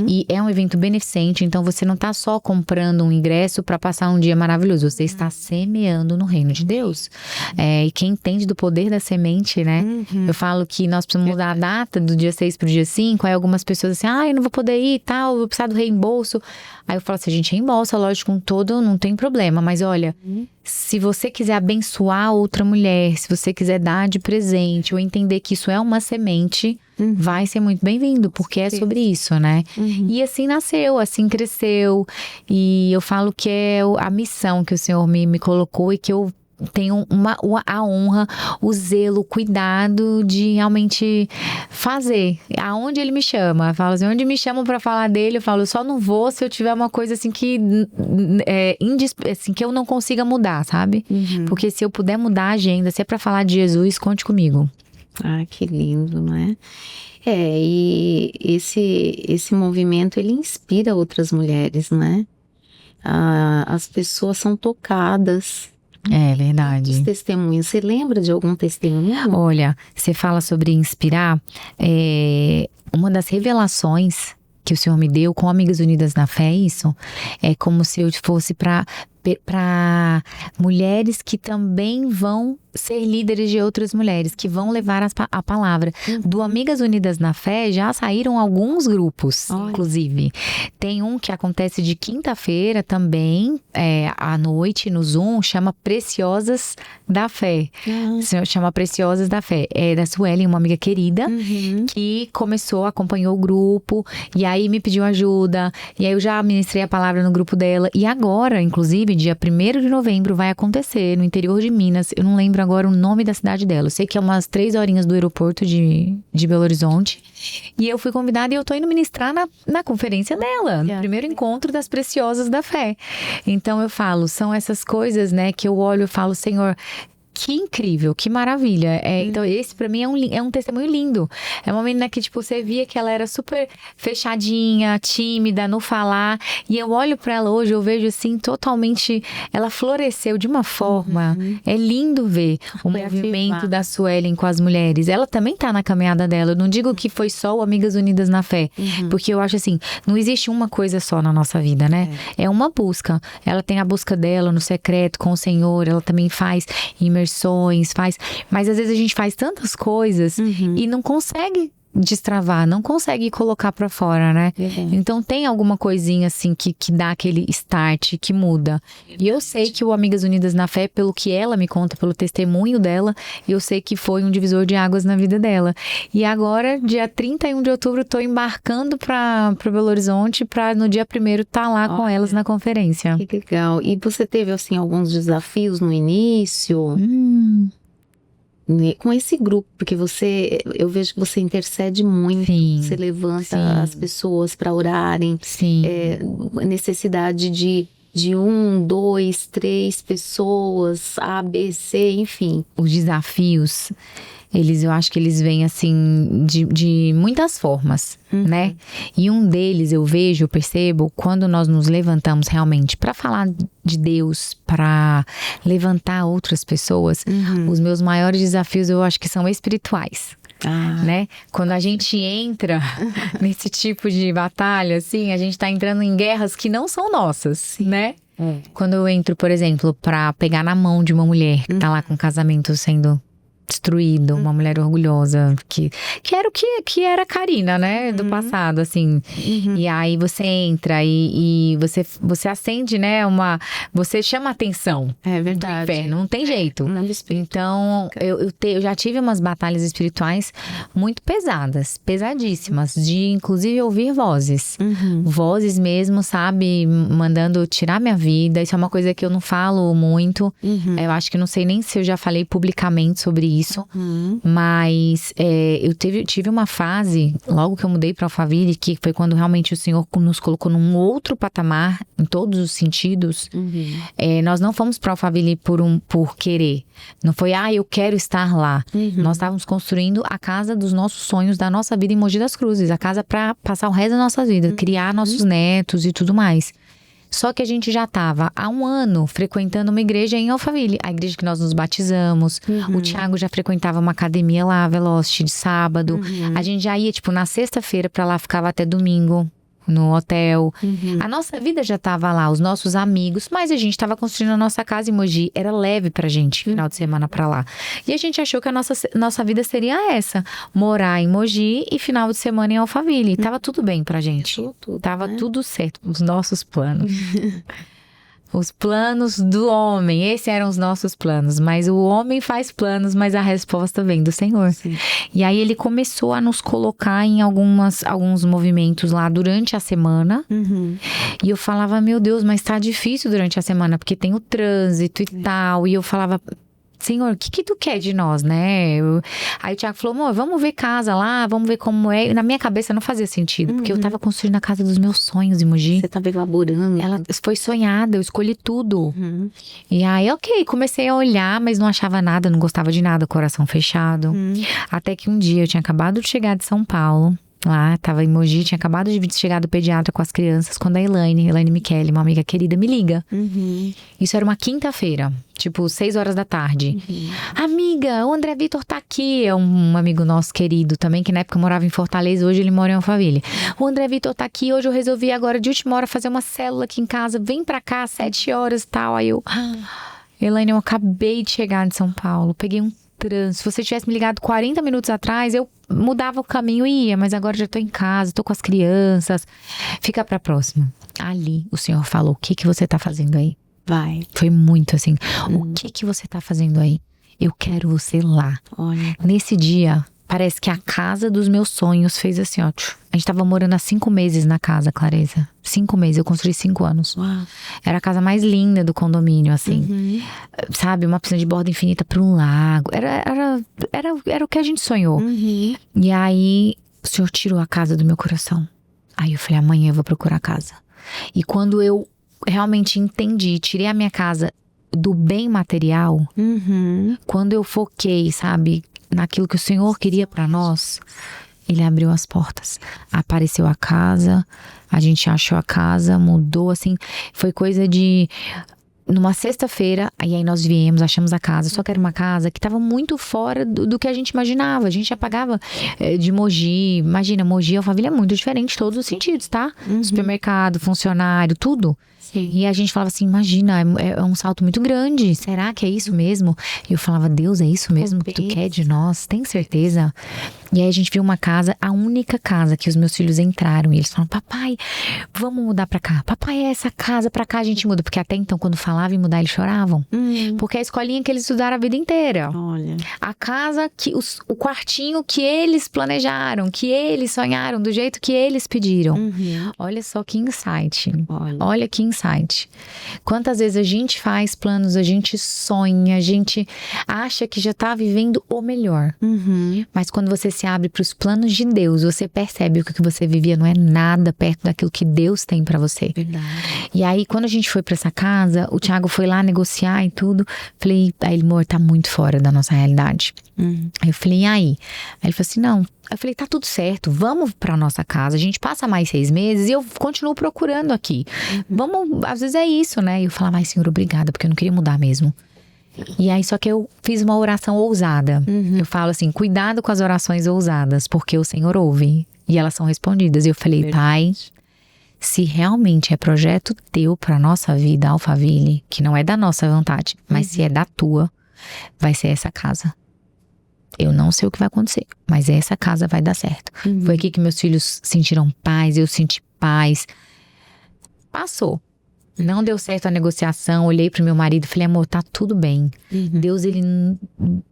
e é um evento beneficente, então você não tá só comprando um ingresso para passar um dia maravilhoso, você está semeando no reino de Deus. E quem entende do poder da semente, né? Eu falo que nós precisamos mudar a data do dia 6 pro dia 5. Aí algumas pessoas assim, eu não vou poder ir e tal, eu vou precisar do reembolso. Aí eu falo assim, a gente reembolsa, lógico, com todo, não tem problema. Mas olha, se você quiser abençoar outra mulher, se você quiser dar de presente, ou entender que isso é uma semente, vai ser muito bem-vindo, porque é sobre isso, né? E assim nasceu, assim cresceu. E eu falo que é a missão que o Senhor me colocou e que eu tenho a honra, o zelo, o cuidado de realmente fazer. Aonde ele me chama, eu falo assim, onde me chamam pra falar dele, eu falo, eu só não vou se eu tiver uma coisa assim que assim, que eu não consiga mudar, sabe? Porque se eu puder mudar a agenda, se é pra falar de Jesus, conte comigo. Que lindo, né? E esse movimento, ele inspira outras mulheres, né? As pessoas são tocadas. É verdade. Os testemunhos, você lembra de algum testemunho? Olha, você fala sobre inspirar, uma das revelações que o Senhor me deu com Amigas Unidas na Fé, é como se eu fosse para mulheres que também vão ser líderes de outras mulheres, que vão levar a palavra. Do Amigas Unidas na Fé já saíram alguns grupos, inclusive. Tem um que acontece de quinta-feira também, à noite, no Zoom, chama Preciosas da Fé. Chama Preciosas da Fé. É da Suelen, uma amiga querida, que acompanhou o grupo, e aí me pediu ajuda, e aí eu já ministrei a palavra no grupo dela, e agora, inclusive, dia 1º de novembro, vai acontecer no interior de Minas. Eu não lembro agora o nome da cidade dela. Eu sei que é umas 3 horinhas do aeroporto de Belo Horizonte. E eu fui convidada e eu tô indo ministrar na conferência dela. No primeiro encontro das Preciosas da Fé. Então eu falo, são essas coisas, né, que eu olho e falo, Senhor, que incrível, que maravilha. Então esse pra mim é um testemunho lindo. É uma menina que, tipo, você via que ela era super fechadinha, tímida, no falar. E eu olho pra ela hoje, eu vejo assim, totalmente, ela floresceu de uma forma. É lindo ver o movimento da Suelen com as mulheres. Ela também tá na caminhada dela. Eu não digo que foi só o Amigas Unidas na Fé. Porque eu acho assim, não existe uma coisa só na nossa vida, né? É uma busca. Ela tem a busca dela no secreto com o Senhor. Ela também faz imersões, mas às vezes a gente faz tantas coisas e não consegue destravar, não consegue colocar pra fora, né? Então tem alguma coisinha assim que dá aquele start, que muda. E eu sei que o Amigas Unidas na Fé, pelo que ela me conta, pelo testemunho dela, eu sei que foi um divisor de águas na vida dela. E agora, dia 31 de outubro, tô embarcando pra Belo Horizonte pra no dia 1º tá lá com elas na conferência. Que legal. E você teve, assim, alguns desafios no início? Com esse grupo, porque eu vejo que você intercede muito, você levanta as pessoas para orarem, necessidade de 1, 2, 3 pessoas, A, B, C, enfim. Os desafios, eu acho que eles vêm assim de muitas formas, né? E um deles eu percebo, quando nós nos levantamos realmente para falar de Deus, para levantar outras pessoas, os meus maiores desafios eu acho que são espirituais. Né? Quando a gente entra nesse tipo de batalha, assim, a gente tá entrando em guerras que não são nossas, né? Quando eu entro, por exemplo, pra pegar na mão de uma mulher que tá lá com o casamento sendo destruído, uma mulher orgulhosa, que era o que era a Karina, né, do passado, assim. E aí você entra e você acende, né, você chama atenção. É verdade. Do inferno, não tem jeito. Então, eu já tive umas batalhas espirituais muito pesadas, pesadíssimas, de inclusive ouvir vozes. Vozes mesmo, sabe, mandando tirar minha vida. Isso é uma coisa que eu não falo muito. Eu acho que não sei nem se eu já falei publicamente sobre isso, mas eu tive uma fase, logo que eu mudei para Alphaville, que foi quando realmente o Senhor nos colocou num outro patamar, em todos os sentidos. Nós não fomos para Alphaville por querer, não foi, eu quero estar lá. Nós estávamos construindo a casa dos nossos sonhos, da nossa vida em Mogi das Cruzes, a casa para passar o resto da nossa vida, criar nossos netos e tudo mais. Só que a gente já estava há 1 ano frequentando uma igreja em Alphaville, a igreja que nós nos batizamos. O Thiago já frequentava uma academia lá, Velocity, de sábado. A gente já ia, tipo, na sexta-feira pra lá, ficava até domingo no hotel. A nossa vida já tava lá, os nossos amigos, mas a gente tava construindo a nossa casa em Mogi. Era leve pra gente, final de semana pra lá. E a gente achou que a nossa vida seria essa: morar em Mogi e final de semana em Alphaville. E tava tudo bem pra gente. Tava tudo certo, os nossos planos. Os planos do homem, esses eram os nossos planos. Mas o homem faz planos, mas a resposta vem do Senhor. E aí ele começou a nos colocar em alguns movimentos lá durante a semana. E eu falava, meu Deus, mas tá difícil durante a semana, porque tem o trânsito e tal. E eu falava, Senhor, o que tu quer de nós, né? Aí o Thiago falou, amor, vamos ver casa lá, vamos ver como é. Na minha cabeça não fazia sentido, porque eu tava construindo a casa dos meus sonhos em Mogi. Você tava elaborando. Ela foi sonhada, eu escolhi tudo. E aí, comecei a olhar, mas não achava nada, não gostava de nada, coração fechado. Até que um dia eu tinha acabado de chegar de São Paulo. Lá, tava em Mogi, tinha acabado de chegar do pediatra com as crianças, quando a Elaine Michele, uma amiga querida, me liga. Isso era uma quinta-feira, tipo 6 horas da tarde. Amiga, o André Vitor tá aqui. É um amigo nosso querido também, que na época morava em Fortaleza, hoje ele mora em Alphaville. O André Vitor tá aqui, hoje eu resolvi agora de última hora fazer uma célula aqui em casa, vem pra cá, 7 horas e tal. Aí eu, Elaine, eu acabei de chegar de São Paulo, peguei um trânsito. Se você tivesse me ligado 40 minutos atrás, eu mudava o caminho e ia, mas agora já tô em casa, tô com as crianças. Fica pra próxima. Ali, o Senhor falou, o que você tá fazendo aí? Vai. Foi muito assim, o que você tá fazendo aí? Eu quero você lá. Olha. Nesse dia, parece que a casa dos meus sonhos fez assim, ó. A gente tava morando há 5 meses na casa, Clareza. 5 meses, eu construí 5 anos. Uau. Era a casa mais linda do condomínio, assim. Sabe, uma piscina de borda infinita para um lago. Era o que a gente sonhou. E aí, o Senhor tirou a casa do meu coração. Aí eu falei, amanhã eu vou procurar casa. E quando eu realmente entendi, tirei a minha casa do bem material, quando eu foquei, sabe, naquilo que o Senhor queria para nós, Ele abriu as portas. Apareceu a casa, a gente achou a casa, mudou, assim, foi coisa de... Numa sexta-feira, aí nós viemos, achamos a casa. Só que era uma casa que estava muito fora do que a gente imaginava. A gente já pagava de Mogi. Imagina, Mogi e Alphaville é muito diferente em todos os sentidos, tá? Supermercado, funcionário, tudo. Sim. E a gente falava assim, imagina, é um salto muito grande. Será que é isso mesmo? E eu falava, Deus, é isso mesmo que tu quer de nós? Tem certeza? E aí a gente viu uma casa, a única casa que os meus filhos entraram. E eles falaram, papai, vamos mudar pra cá. Papai, é essa casa, pra cá a gente muda. Porque até então, quando falava em mudar, eles choravam. Porque é a escolinha que eles estudaram a vida inteira. Olha. A casa, o quartinho que eles planejaram, que eles sonharam, do jeito que eles pediram. Olha só que insight. Olha que insight. Quantas vezes a gente faz planos, a gente sonha, a gente acha que já tá vivendo o melhor. Mas quando você se abre para os planos de Deus, você percebe que o que você vivia não é nada perto daquilo que Deus tem para você. Verdade. E aí, quando a gente foi para essa casa, o Thiago foi lá negociar e tudo. Falei, aí ele, amor, tá muito fora da nossa realidade. Aí eu falei, e aí? Aí ele falou assim, não. Eu falei, tá tudo certo, vamos pra nossa casa, a gente passa mais 6 meses e eu continuo procurando aqui. Vamos, às vezes é isso, né? E eu falava, ai, Senhor, obrigada, porque eu não queria mudar mesmo. E aí, só que eu fiz uma oração ousada. Eu falo assim, cuidado com as orações ousadas, porque o Senhor ouve e elas são respondidas. E eu falei, Pai, se realmente é projeto teu pra nossa vida, Alphaville, que não é da nossa vontade, mas se é da tua, vai ser essa casa. Eu não sei o que vai acontecer, mas essa casa vai dar certo. Foi aqui que meus filhos sentiram paz, eu senti paz. Passou. Não deu certo a negociação, olhei pro meu marido e falei, amor, tá tudo bem. Deus, ele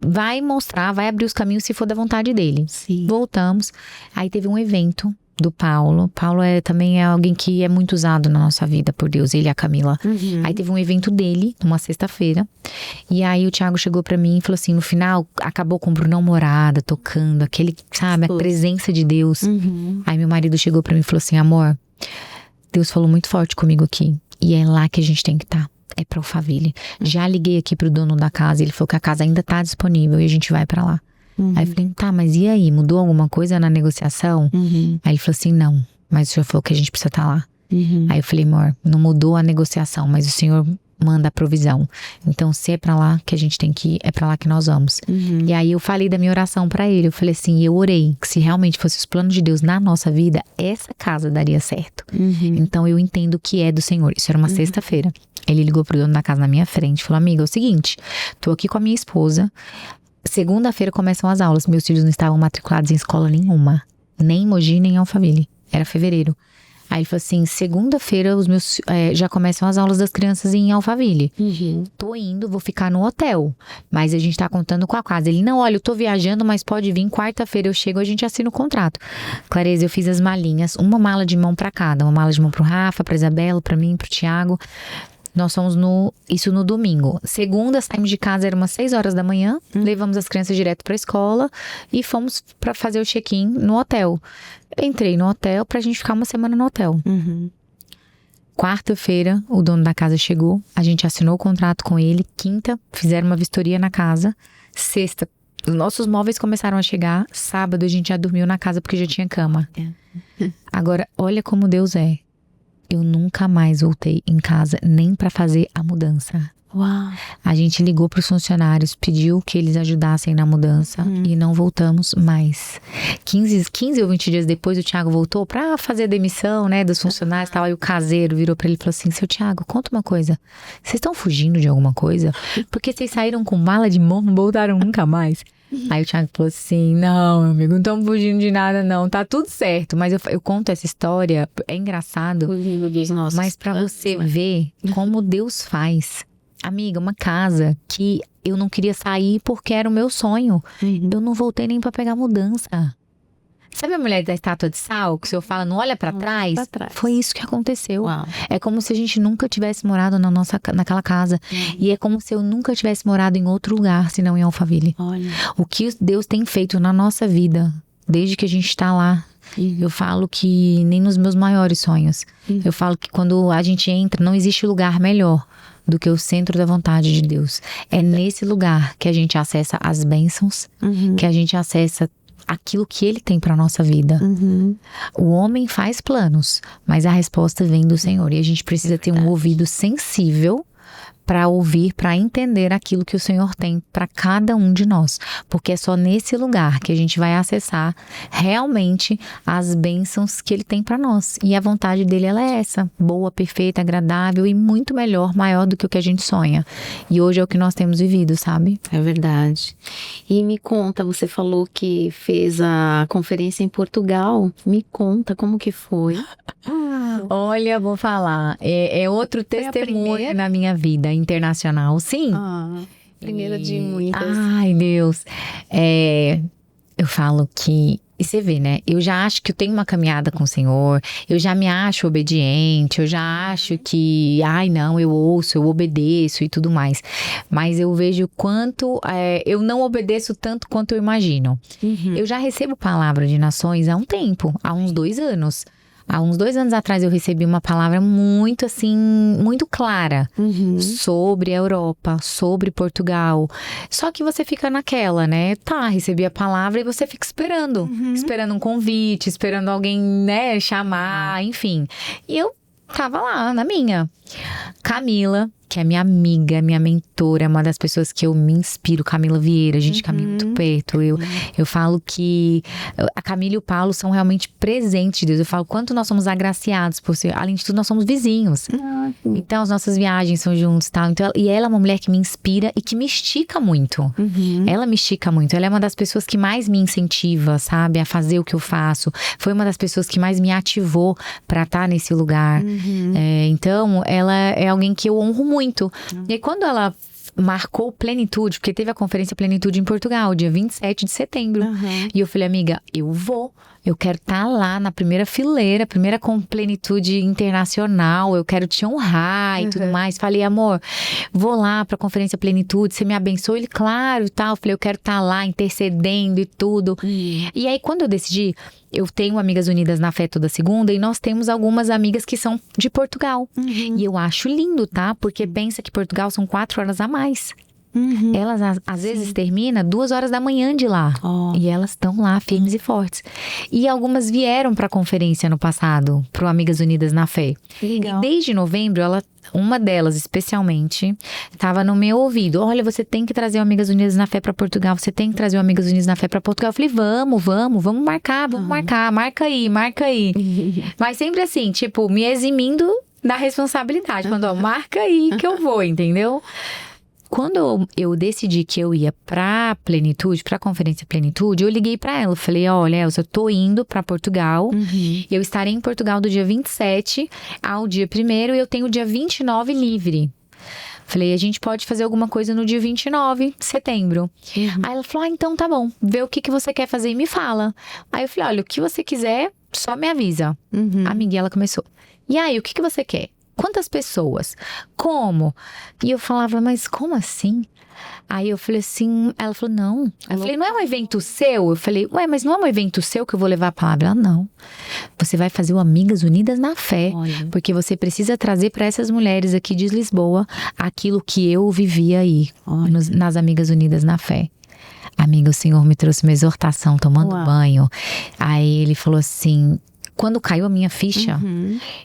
vai mostrar, vai abrir os caminhos se for da vontade dele. Sim. Voltamos. Aí teve um evento do Paulo. Paulo também é alguém que é muito usado na nossa vida por Deus, ele e a Camila. Aí teve um evento dele, numa sexta-feira. E aí o Thiago chegou pra mim e falou assim, no final, acabou com o Brunão Morada, tocando, aquele, sabe, a presença de Deus. Aí meu marido chegou pra mim e falou assim, amor, Deus falou muito forte comigo aqui. E é lá que a gente tem que estar. É pra Alphaville. Já liguei aqui pro dono da casa, ele falou que a casa ainda tá disponível e a gente vai pra lá. Aí eu falei, tá, mas e aí? Mudou alguma coisa na negociação? Aí ele falou assim, não, mas o senhor falou que a gente precisa estar lá. Aí eu falei, amor, não mudou a negociação, mas o senhor manda a provisão. Então, se é pra lá que a gente tem que ir, é pra lá que nós vamos. E aí eu falei da minha oração pra ele. Eu falei assim, eu orei que se realmente fosse os planos de Deus na nossa vida, essa casa daria certo. Então eu entendo que é do Senhor. Isso era uma sexta-feira. Ele ligou pro dono da casa na minha frente, falou, amiga, é o seguinte, tô aqui com a minha esposa, segunda-feira começam as aulas. Meus filhos não estavam matriculados em escola nenhuma, nem em Mogi, nem em Alphaville. Era fevereiro. Aí ele falou assim, segunda-feira os meus já começam as aulas das crianças em Alphaville. Tô indo, vou ficar no hotel, mas a gente tá contando com a casa. Ele, não, olha, eu tô viajando, mas pode vir quarta-feira, eu chego, a gente assina o contrato. Clareza, eu fiz as malinhas, uma mala de mão pra cada, uma mala de mão pro Rafa, pra Isabela, pra mim, pro Thiago. Nós fomos isso no domingo. Segunda, saímos de casa, era umas 6 horas da manhã. Levamos as crianças direto pra escola e fomos pra fazer o check-in no hotel. Entrei no hotel pra gente ficar uma semana no hotel. Quarta-feira, o dono da casa chegou. A gente assinou o contrato com ele. Quinta, fizeram uma vistoria na casa. Sexta, os nossos móveis começaram a chegar. Sábado, a gente já dormiu na casa porque já tinha cama. Agora, olha como Deus é. Eu nunca mais voltei em casa nem pra fazer a mudança. Uau. A gente ligou pros funcionários, pediu que eles ajudassem na mudança e não voltamos mais. 15 ou 20 dias depois, o Thiago voltou pra fazer a demissão, né, dos funcionários e tal. Aí o caseiro virou pra ele e falou assim, seu Thiago, conta uma coisa. Vocês estão fugindo de alguma coisa? Porque vocês saíram com mala de mão, não voltaram nunca mais. Aí o Thiago falou assim, não, meu amigo, não estamos fugindo de nada não, tá tudo certo. Mas eu conto essa história, é engraçado, mas pra você ver como Deus faz. Amiga, uma casa que eu não queria sair porque era o meu sonho. Eu não voltei nem pra pegar mudança. Sabe a mulher da estátua de sal, que o senhor fala, não olha pra trás? Foi isso que aconteceu. Uau. É como se a gente nunca tivesse morado naquela casa. E é como se eu nunca tivesse morado em outro lugar, senão em Alphaville. Olha. O que Deus tem feito na nossa vida, desde que a gente tá lá. Eu falo que nem nos meus maiores sonhos. Eu falo que quando a gente entra, não existe lugar melhor do que o centro da vontade de Deus. É nesse lugar que a gente acessa as bênçãos, que a gente acessa aquilo que ele tem para nossa vida. O homem faz planos, mas a resposta vem do Senhor. E a gente precisa ter um ouvido sensível para ouvir, para entender aquilo que o Senhor tem para cada um de nós. Porque é só nesse lugar que a gente vai acessar realmente as bênçãos que ele tem para nós. E a vontade dele, ela é essa, boa, perfeita, agradável e muito melhor, maior do que o que a gente sonha. E hoje é o que nós temos vivido, sabe? É verdade. E me conta, você falou que fez a conferência em Portugal. Me conta como que foi. Olha, vou falar, é outro testemunho na minha vida internacional, sim. Primeira de muitas. Ai, Deus. Eu falo que, e você vê, né? Eu já acho que eu tenho uma caminhada com o Senhor, eu já me acho obediente, eu já acho que, ai não, eu ouço, eu obedeço e tudo mais. Mas eu vejo quanto eu não obedeço tanto quanto eu imagino. Eu já recebo palavra de nações há um tempo, há uns 2 anos. Há uns 2 anos atrás eu recebi uma palavra muito assim, muito clara sobre a Europa, sobre Portugal. Só que você fica naquela, né? Tá, recebi a palavra e você fica esperando. Esperando um convite, esperando alguém, né, chamar, enfim. E eu tava lá, na minha. Camila, que é minha amiga, minha mentora, é uma das pessoas que eu me inspiro, Camila Vieira, a gente caminha muito perto. Eu falo que a Camila e o Paulo são realmente presentes de Deus. Eu falo quanto nós somos agraciados por ser, além de tudo, nós somos vizinhos. Então, as nossas viagens são juntos e tal. Então, e ela é uma mulher que me inspira e que me estica muito. Ela me estica muito. Ela é uma das pessoas que mais me incentiva, sabe? A fazer o que eu faço. Foi uma das pessoas que mais me ativou pra estar nesse lugar. Então, ela é alguém que eu honro muito. E aí, quando ela marcou Plenitude, porque teve a conferência Plenitude em Portugal, dia 27 de setembro. E eu falei, amiga, eu quero estar lá na primeira fileira, primeira com Plenitude internacional, eu quero te honrar e tudo mais. Falei, amor, vou lá pra conferência Plenitude, você me abençoa? Ele, claro, e tal. Falei, eu quero estar lá intercedendo e tudo. E aí, quando eu decidi, eu tenho Amigas Unidas na Fé toda segunda e nós temos algumas amigas que são de Portugal. E eu acho lindo, tá? Porque pensa que Portugal são 4 horas a mais. Elas às vezes terminam 2 horas da manhã de lá. E elas estão lá firmes e fortes. E algumas vieram pra conferência no passado, pro Amigas Unidas na Fé. Legal. E desde novembro, uma delas especialmente, estava no meu ouvido. Olha, você tem que trazer o Amigas Unidas na Fé pra Portugal. Você tem que trazer o Amigas Unidas na Fé pra Portugal. Eu falei, vamos marcar. Marca aí. Mas sempre assim, tipo, me eximindo da responsabilidade. Quando, marca aí que eu vou, entendeu? Quando eu decidi que eu ia pra Plenitude, pra conferência Plenitude, eu liguei pra ela. Eu falei, olha, Elza, eu tô indo pra Portugal. Eu estarei em Portugal do dia 27 ao dia 1º e eu tenho o dia 29 livre. Falei, a gente pode fazer alguma coisa no dia 29 de setembro. Aí ela falou, então tá bom. Vê o que você quer fazer e me fala. Aí eu falei, olha, o que você quiser, só me avisa. A amiguinha, ela começou. E aí, o que você quer? Quantas pessoas? Como? E eu falava, mas como assim? Aí eu falei assim, ela falou, não. Eu falei, não é um evento seu? Eu falei, ué, mas não é um evento seu que eu vou levar a palavra? Ela, não. Você vai fazer o Amigas Unidas na Fé. Porque você precisa trazer para essas mulheres aqui de Lisboa aquilo que eu vivi aí, nas Amigas Unidas na Fé. Amiga, o Senhor me trouxe uma exortação tomando banho. Aí ele falou assim, quando caiu a minha ficha,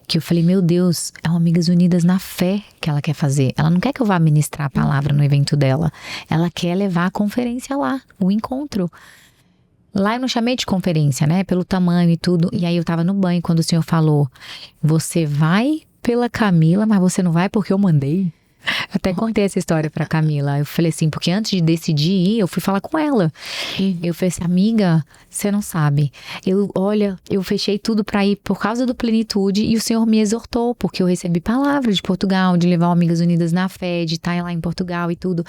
que eu falei, meu Deus, é uma Amigas Unidas na Fé que ela quer fazer. Ela não quer que eu vá ministrar a palavra no evento dela. Ela quer levar a conferência lá, o encontro. Lá eu não chamei de conferência, né? Pelo tamanho e tudo. E aí eu tava no banho quando o Senhor falou, você vai pela Camila, mas você não vai porque eu mandei. Até contei essa história pra Camila. Eu falei assim, porque antes de decidir ir, eu fui falar com ela. Eu falei assim, amiga, você não sabe. Eu fechei tudo pra ir por causa do Plenitude e o Senhor me exortou, porque eu recebi palavra de Portugal, de levar o Amigas Unidas na Fé, de estar lá em Portugal e tudo.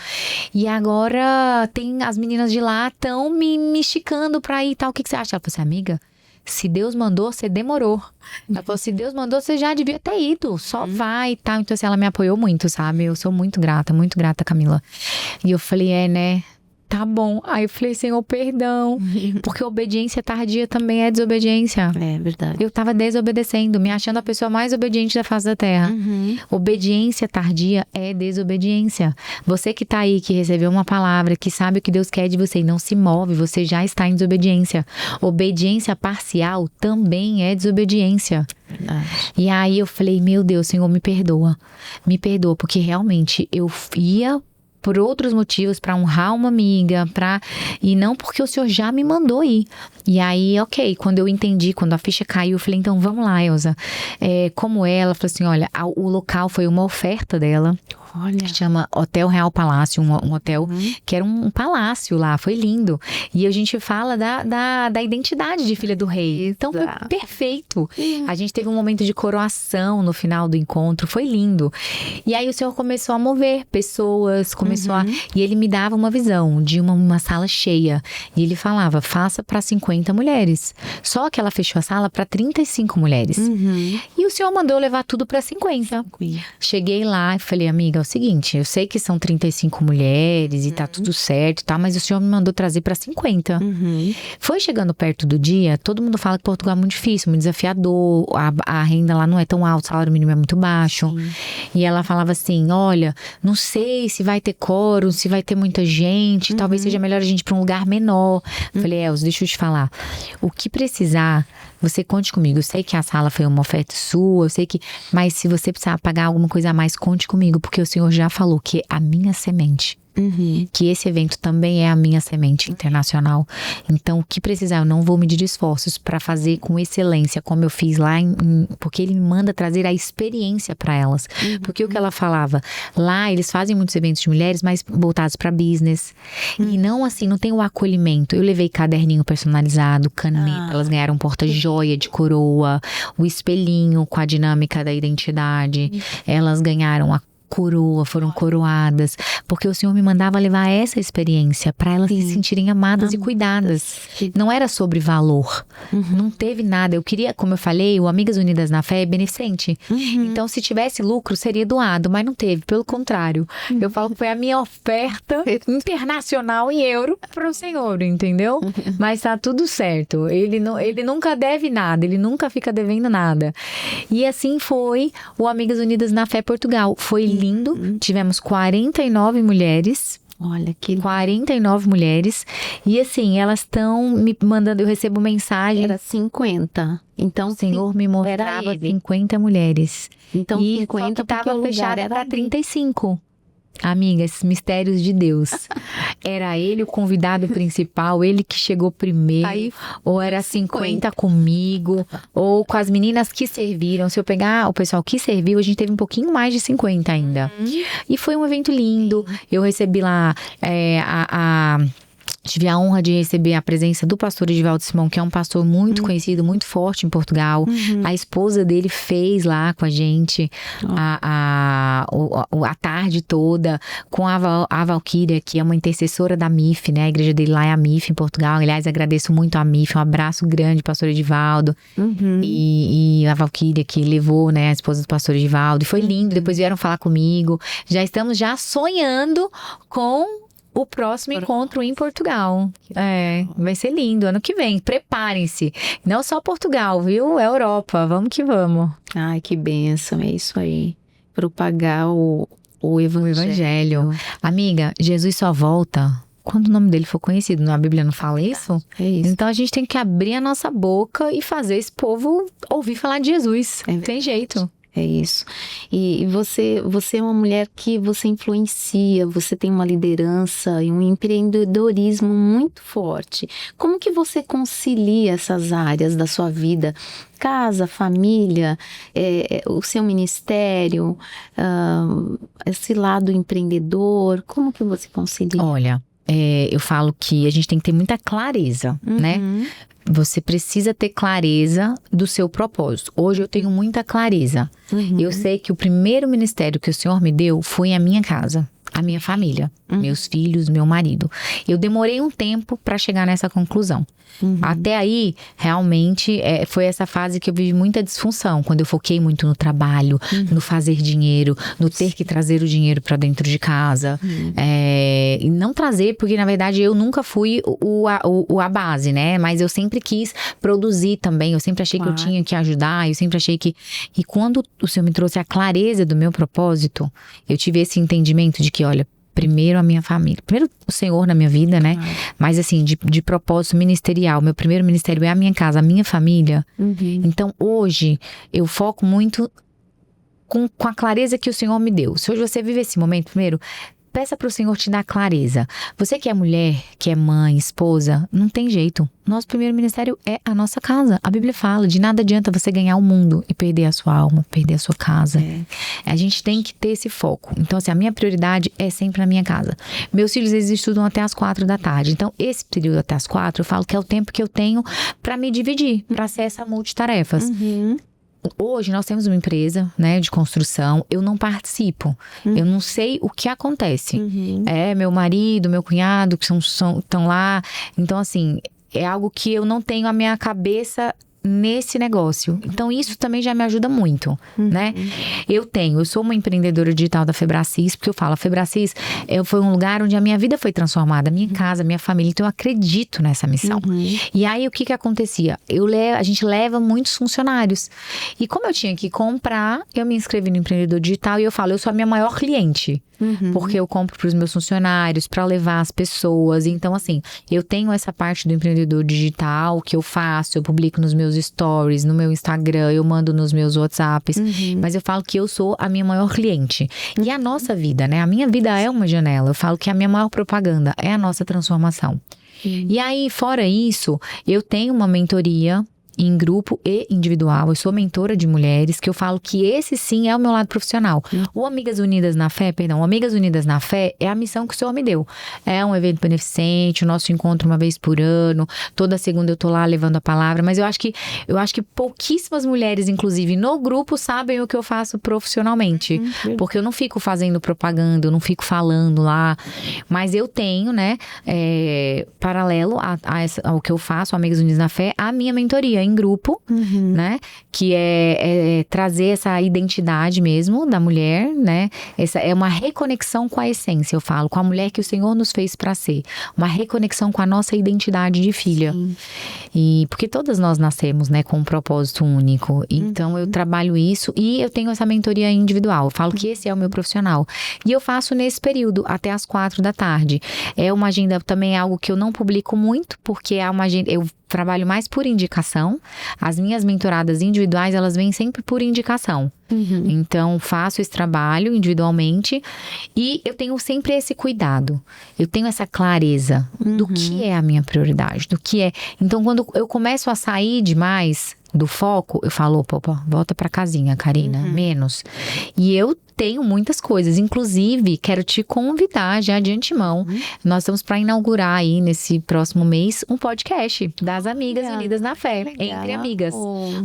E agora as meninas de lá estão me esticando pra ir e tal. O que você acha? Ela falou assim, amiga, se Deus mandou, você demorou. Ela falou, se Deus mandou, você já devia ter ido. Só vai e tal. Então assim, ela me apoiou muito, sabe? Eu sou muito grata, Camila. E eu falei, né? Tá bom. Aí eu falei, Senhor, perdão. Porque obediência tardia também é desobediência. É verdade. Eu tava desobedecendo, me achando a pessoa mais obediente da face da terra. Obediência tardia é desobediência. Você que tá aí, que recebeu uma palavra, que sabe o que Deus quer de você e não se move, você já está em desobediência. Obediência parcial também é desobediência. E aí eu falei, meu Deus, Senhor, me perdoa. Me perdoa, porque realmente eu ia por outros motivos, pra honrar uma amiga, e não porque o Senhor já me mandou ir. E aí, ok, quando eu entendi, quando a ficha caiu, eu falei, então vamos lá, Elza. Como ela falou assim, olha, o local foi uma oferta dela. Olha. Chama Hotel Real Palácio, um hotel que era um palácio lá, foi lindo. E a gente fala da identidade de filha do rei. Então foi perfeito. A gente teve um momento de coroação no final do encontro, foi lindo. E aí o Senhor começou a mover pessoas, e ele me dava uma visão de uma sala cheia. E ele falava, faça para 50 mulheres. Só que ela fechou a sala para 35 mulheres. E o Senhor mandou levar tudo para 50. Cheguei lá e falei, amiga, é o seguinte, eu sei que são 35 mulheres e tá tudo certo, tá? Mas o Senhor me mandou trazer pra 50. Foi chegando perto do dia, todo mundo fala que Portugal é muito difícil, muito desafiador, a renda lá não é tão alta, o salário mínimo é muito baixo. E ela falava assim, olha, não sei se vai ter quórum, se vai ter muita gente, talvez seja melhor a gente ir pra um lugar menor. Falei, Elza, deixa eu te falar, o que precisar, você conte comigo. Eu sei que a sala foi uma oferta sua, eu sei que... Mas se você precisar pagar alguma coisa a mais, conte comigo, porque o Senhor já falou que a minha semente... Que esse evento também é a minha semente internacional. Então, o que precisar, eu não vou medir esforços para fazer com excelência, como eu fiz lá, porque ele me manda trazer a experiência para elas. Porque o que ela falava, lá eles fazem muitos eventos de mulheres, mas voltados para business. E não assim, não tem o acolhimento. Eu levei caderninho personalizado, caneta, elas ganharam porta-joia de coroa, o espelhinho com a dinâmica da identidade. Elas ganharam a coroa, foram coroadas, porque o Senhor me mandava levar essa experiência para elas se sentirem amadas e cuidadas. Não era sobre valor, não teve nada. Eu queria, como eu falei, o Amigas Unidas na Fé é beneficente. Então, se tivesse lucro, seria doado, mas não teve, pelo contrário. Eu falo que foi a minha oferta internacional em euro para o Senhor, entendeu? Mas tá tudo certo. Ele nunca deve nada, ele nunca fica devendo nada. E assim foi o Amigas Unidas na Fé Portugal. Foi lindo, tivemos 49 mulheres. Olha, que 49 mulheres. E assim, elas estão me mandando, eu recebo mensagem. Era 50. Então, o Senhor me mostrava 50 mulheres. Então, e 50 estava fechado para 35. Amigas, mistérios de Deus. Era ele o convidado principal, ele que chegou primeiro. Aí, ou era 50 comigo, ou com as meninas que serviram. Se eu pegar o pessoal que serviu, a gente teve um pouquinho mais de 50 ainda. E foi um evento lindo. Eu recebi lá tive a honra de receber a presença do pastor Edivaldo Simão, que é um pastor muito conhecido, muito forte em Portugal. A esposa dele fez lá com a gente a tarde toda com a Valquíria, que é uma intercessora da MIF, né? A igreja dele lá é a MIF em Portugal. Aliás, agradeço muito a MIF, um abraço grande, pastor Edivaldo. E a Valquíria, que levou, né, a esposa do pastor Edivaldo. E foi lindo, depois vieram falar comigo. Já estamos sonhando com o próximo encontro em Portugal. Vai ser lindo, ano que vem. Preparem-se. Não só Portugal, viu? Europa. Vamos que vamos. Ai, que bênção. É isso aí. Propagar o evangelho. Amiga, Jesus só volta quando o nome dele for conhecido. A Bíblia não fala isso? É isso. Então a gente tem que abrir a nossa boca e fazer esse povo ouvir falar de Jesus. Tem jeito. É isso. E você é uma mulher que você influencia, você tem uma liderança e um empreendedorismo muito forte. Como que você concilia essas áreas da sua vida? Casa, família, o seu ministério, esse lado empreendedor, como que você concilia? Olha, eu falo que a gente tem que ter muita clareza, né? Você precisa ter clareza do seu propósito. Hoje eu tenho muita clareza. Eu sei que o primeiro ministério que o Senhor me deu foi a minha casa, a minha família, meus filhos, meu marido. Eu demorei um tempo para chegar nessa conclusão. Até aí, realmente, foi essa fase que eu vivi muita disfunção, quando eu foquei muito no trabalho, no fazer dinheiro, no ter que trazer o dinheiro para dentro de casa. E não trazer, porque na verdade eu nunca fui a base, né? Mas eu sempre quis produzir também, eu sempre achei que eu tinha que ajudar, eu sempre achei que... E quando o Senhor me trouxe a clareza do meu propósito, eu tive esse entendimento de que, olha, primeiro a minha família, primeiro o Senhor na minha vida, né? Mas assim, de propósito ministerial, meu primeiro ministério é a minha casa, a minha família. Então hoje eu foco muito com a clareza que o Senhor me deu. Se hoje você vive esse momento, primeiro, peça para o Senhor te dar clareza. Você que é mulher, que é mãe, esposa, não tem jeito. Nosso primeiro ministério é a nossa casa. A Bíblia fala, de nada adianta você ganhar o mundo e perder a sua alma, perder a sua casa. A gente tem que ter esse foco. Então, assim, a minha prioridade é sempre na minha casa. Meus filhos, eles estudam até as 4 da tarde. Então, esse período até as 4, eu falo que é o tempo que eu tenho para me dividir, para ser essa multitarefas. Hoje nós temos uma empresa, né, de construção. Eu não participo. Eu não sei o que acontece. Meu marido, meu cunhado que estão lá. Então, assim, é algo que eu não tenho a minha cabeça nesse negócio. Então isso também já me ajuda muito, né? Eu sou uma empreendedora digital da Febracis, porque eu falo, a Febracis foi um lugar onde a minha vida foi transformada, minha casa, minha família, então eu acredito nessa missão. E aí o que acontecia? A gente leva muitos funcionários. E como eu tinha que comprar, eu me inscrevi no empreendedor digital e eu falo, eu sou a minha maior cliente. porque eu compro para os meus funcionários, para levar as pessoas. Então, assim, eu tenho essa parte do empreendedor digital que eu faço, eu publico nos meus stories, no meu Instagram, eu mando nos meus WhatsApps, mas eu falo que eu sou a minha maior cliente. E a nossa vida, né? A minha vida é uma janela. Eu falo que a minha maior propaganda é a nossa transformação. E aí, fora isso, eu tenho uma mentoria em grupo e individual. Eu sou mentora de mulheres, que eu falo que esse sim é o meu lado profissional. O Amigas Unidas na Fé, o Amigas Unidas na Fé é a missão que o Senhor me deu. É um evento beneficente, o nosso encontro uma vez por ano, toda segunda eu tô lá levando a palavra, mas eu acho que pouquíssimas mulheres, inclusive no grupo, sabem o que eu faço profissionalmente, porque eu não fico fazendo propaganda, eu não fico falando lá, mas eu tenho, né, paralelo ao que eu faço, Amigas Unidas na Fé, a minha mentoria em grupo, né? Que é trazer essa identidade mesmo da mulher, né? Essa é uma reconexão com a essência, eu falo, com a mulher que o Senhor nos fez para ser. Uma reconexão com a nossa identidade de filha. Sim. E porque todas nós nascemos, né, com um propósito único. Então eu trabalho isso e eu tenho essa mentoria individual. Eu falo que esse é o meu profissional. E eu faço nesse período, até as 4 da tarde. É uma agenda, também é algo que eu não publico muito, porque é uma agenda, eu trabalho mais por indicação. As minhas mentoradas individuais, elas vêm sempre por indicação. Então, faço esse trabalho individualmente e eu tenho sempre esse cuidado. Eu tenho essa clareza do que é a minha prioridade, do que é. Então, quando eu começo a sair demais do foco, eu falo, opa, volta pra casinha, Karina, menos. E eu tenho muitas coisas, inclusive quero te convidar já de antemão. Nós estamos para inaugurar aí nesse próximo mês um podcast das Amigas Unidas na Fé, entre amigas,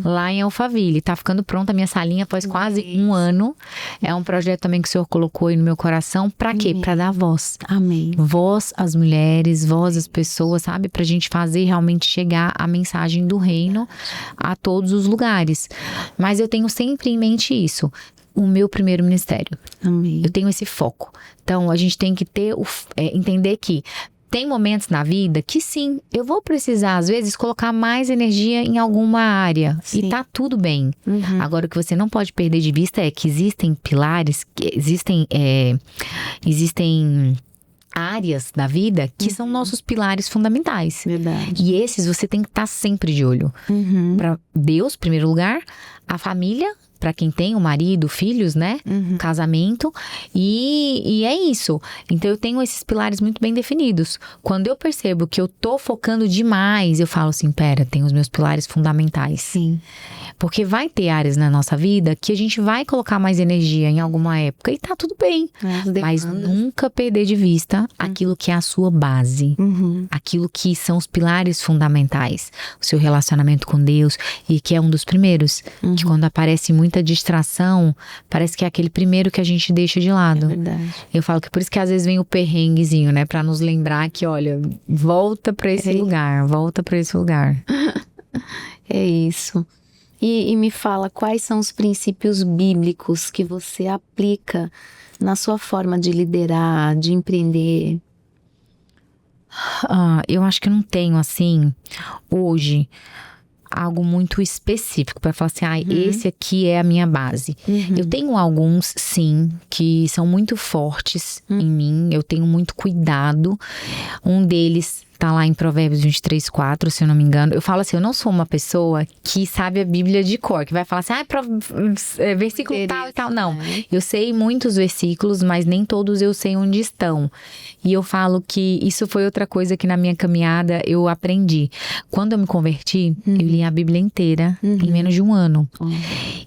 lá em Alphaville. Tá ficando pronta a minha salinha após quase um ano. É um projeto também que o Senhor colocou aí no meu coração. Pra quê? Pra dar voz. Amém. Voz às mulheres, voz às pessoas, sabe? Pra gente fazer realmente chegar a mensagem do reino a todos os lugares. Mas eu tenho sempre em mente isso. O meu primeiro ministério. Amém. Eu tenho esse foco. Então, a gente tem que ter entender que tem momentos na vida que sim, eu vou precisar, às vezes, colocar mais energia em alguma área. Sim. E tá tudo bem. Agora, o que você não pode perder de vista é que existem pilares, que existem áreas da vida que são nossos pilares fundamentais. Verdade. E esses você tem que estar sempre de olho. Para Deus, em primeiro lugar, a família, para quem tem o marido, filhos, né? Casamento. E é isso. Então, eu tenho esses pilares muito bem definidos. Quando eu percebo que eu tô focando demais, eu falo assim, pera, tem os meus pilares fundamentais. Sim. Porque vai ter áreas na nossa vida que a gente vai colocar mais energia em alguma época e tá tudo bem. Mas nunca perder de vista aquilo que é a sua base. Aquilo que são os pilares fundamentais. O seu relacionamento com Deus. E que é um dos primeiros. Que quando aparece muita distração, parece que é aquele primeiro que a gente deixa de lado. É verdade. Eu falo que por isso que às vezes vem o perrenguezinho, né? Pra nos lembrar que, olha, volta pra esse lugar. Volta pra esse lugar. É isso. E me fala, quais são os princípios bíblicos que você aplica na sua forma de liderar, de empreender? Eu acho que não tenho, assim, hoje, algo muito específico para falar assim, esse aqui é a minha base. Eu tenho alguns, sim, que são muito fortes em mim. Eu tenho muito cuidado. Um deles tá lá em Provérbios 23:4, se eu não me engano. Eu falo assim, eu não sou uma pessoa que sabe a Bíblia de cor, que vai falar assim, versículo tal e tal. Não, eu sei muitos versículos, mas nem todos eu sei onde estão. E eu falo que isso foi outra coisa que na minha caminhada eu aprendi. Quando eu me converti, eu li a Bíblia inteira em menos de um ano.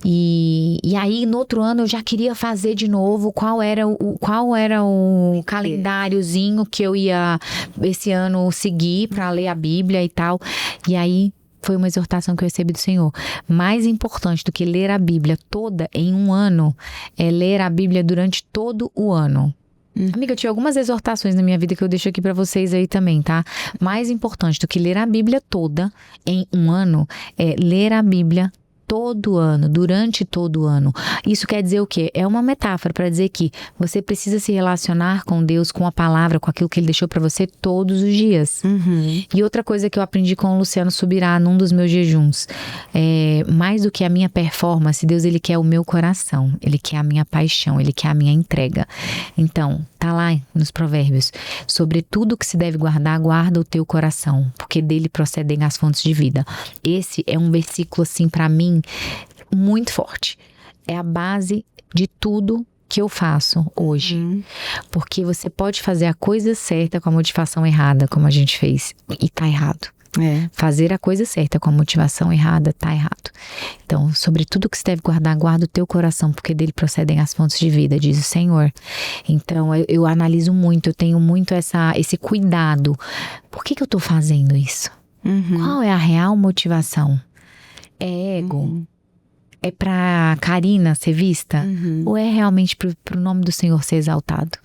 E aí, no outro ano, eu já queria fazer de novo qual era o calendáriozinho que eu ia, esse ano, seguir para ler a Bíblia e tal. E aí, foi uma exortação que eu recebi do Senhor. Mais importante do que ler a Bíblia toda em um ano, é ler a Bíblia durante todo o ano. Amiga, eu tive algumas exortações na minha vida que eu deixo aqui pra vocês aí também, tá? Mais importante do que ler a Bíblia toda em um ano é ler a Bíblia todo ano, durante todo o ano. Isso quer dizer o quê? É uma metáfora para dizer que você precisa se relacionar com Deus, com a palavra, com aquilo que Ele deixou para você todos os dias. E outra coisa que eu aprendi com o Luciano Subirá num dos meus jejuns, mais do que a minha performance, Deus, Ele quer o meu coração, Ele quer a minha paixão, Ele quer a minha entrega. Então, tá lá nos Provérbios, sobre tudo que se deve guardar, guarda o teu coração, porque dele procedem as fontes de vida. Esse é um versículo, assim, pra mim, muito forte. É a base de tudo que eu faço hoje. Porque você pode fazer a coisa certa com a motivação errada, como a gente fez, e tá errado. Fazer a coisa certa com a motivação errada tá errado. Então, sobre tudo que se deve guardar, guarda o teu coração, porque dele procedem as fontes de vida, diz o Senhor. Então, eu analiso muito, eu tenho muito esse cuidado. Por que eu tô fazendo isso? Qual é a real motivação? É ego? É pra Karina ser vista? Ou é realmente pro nome do Senhor ser exaltado?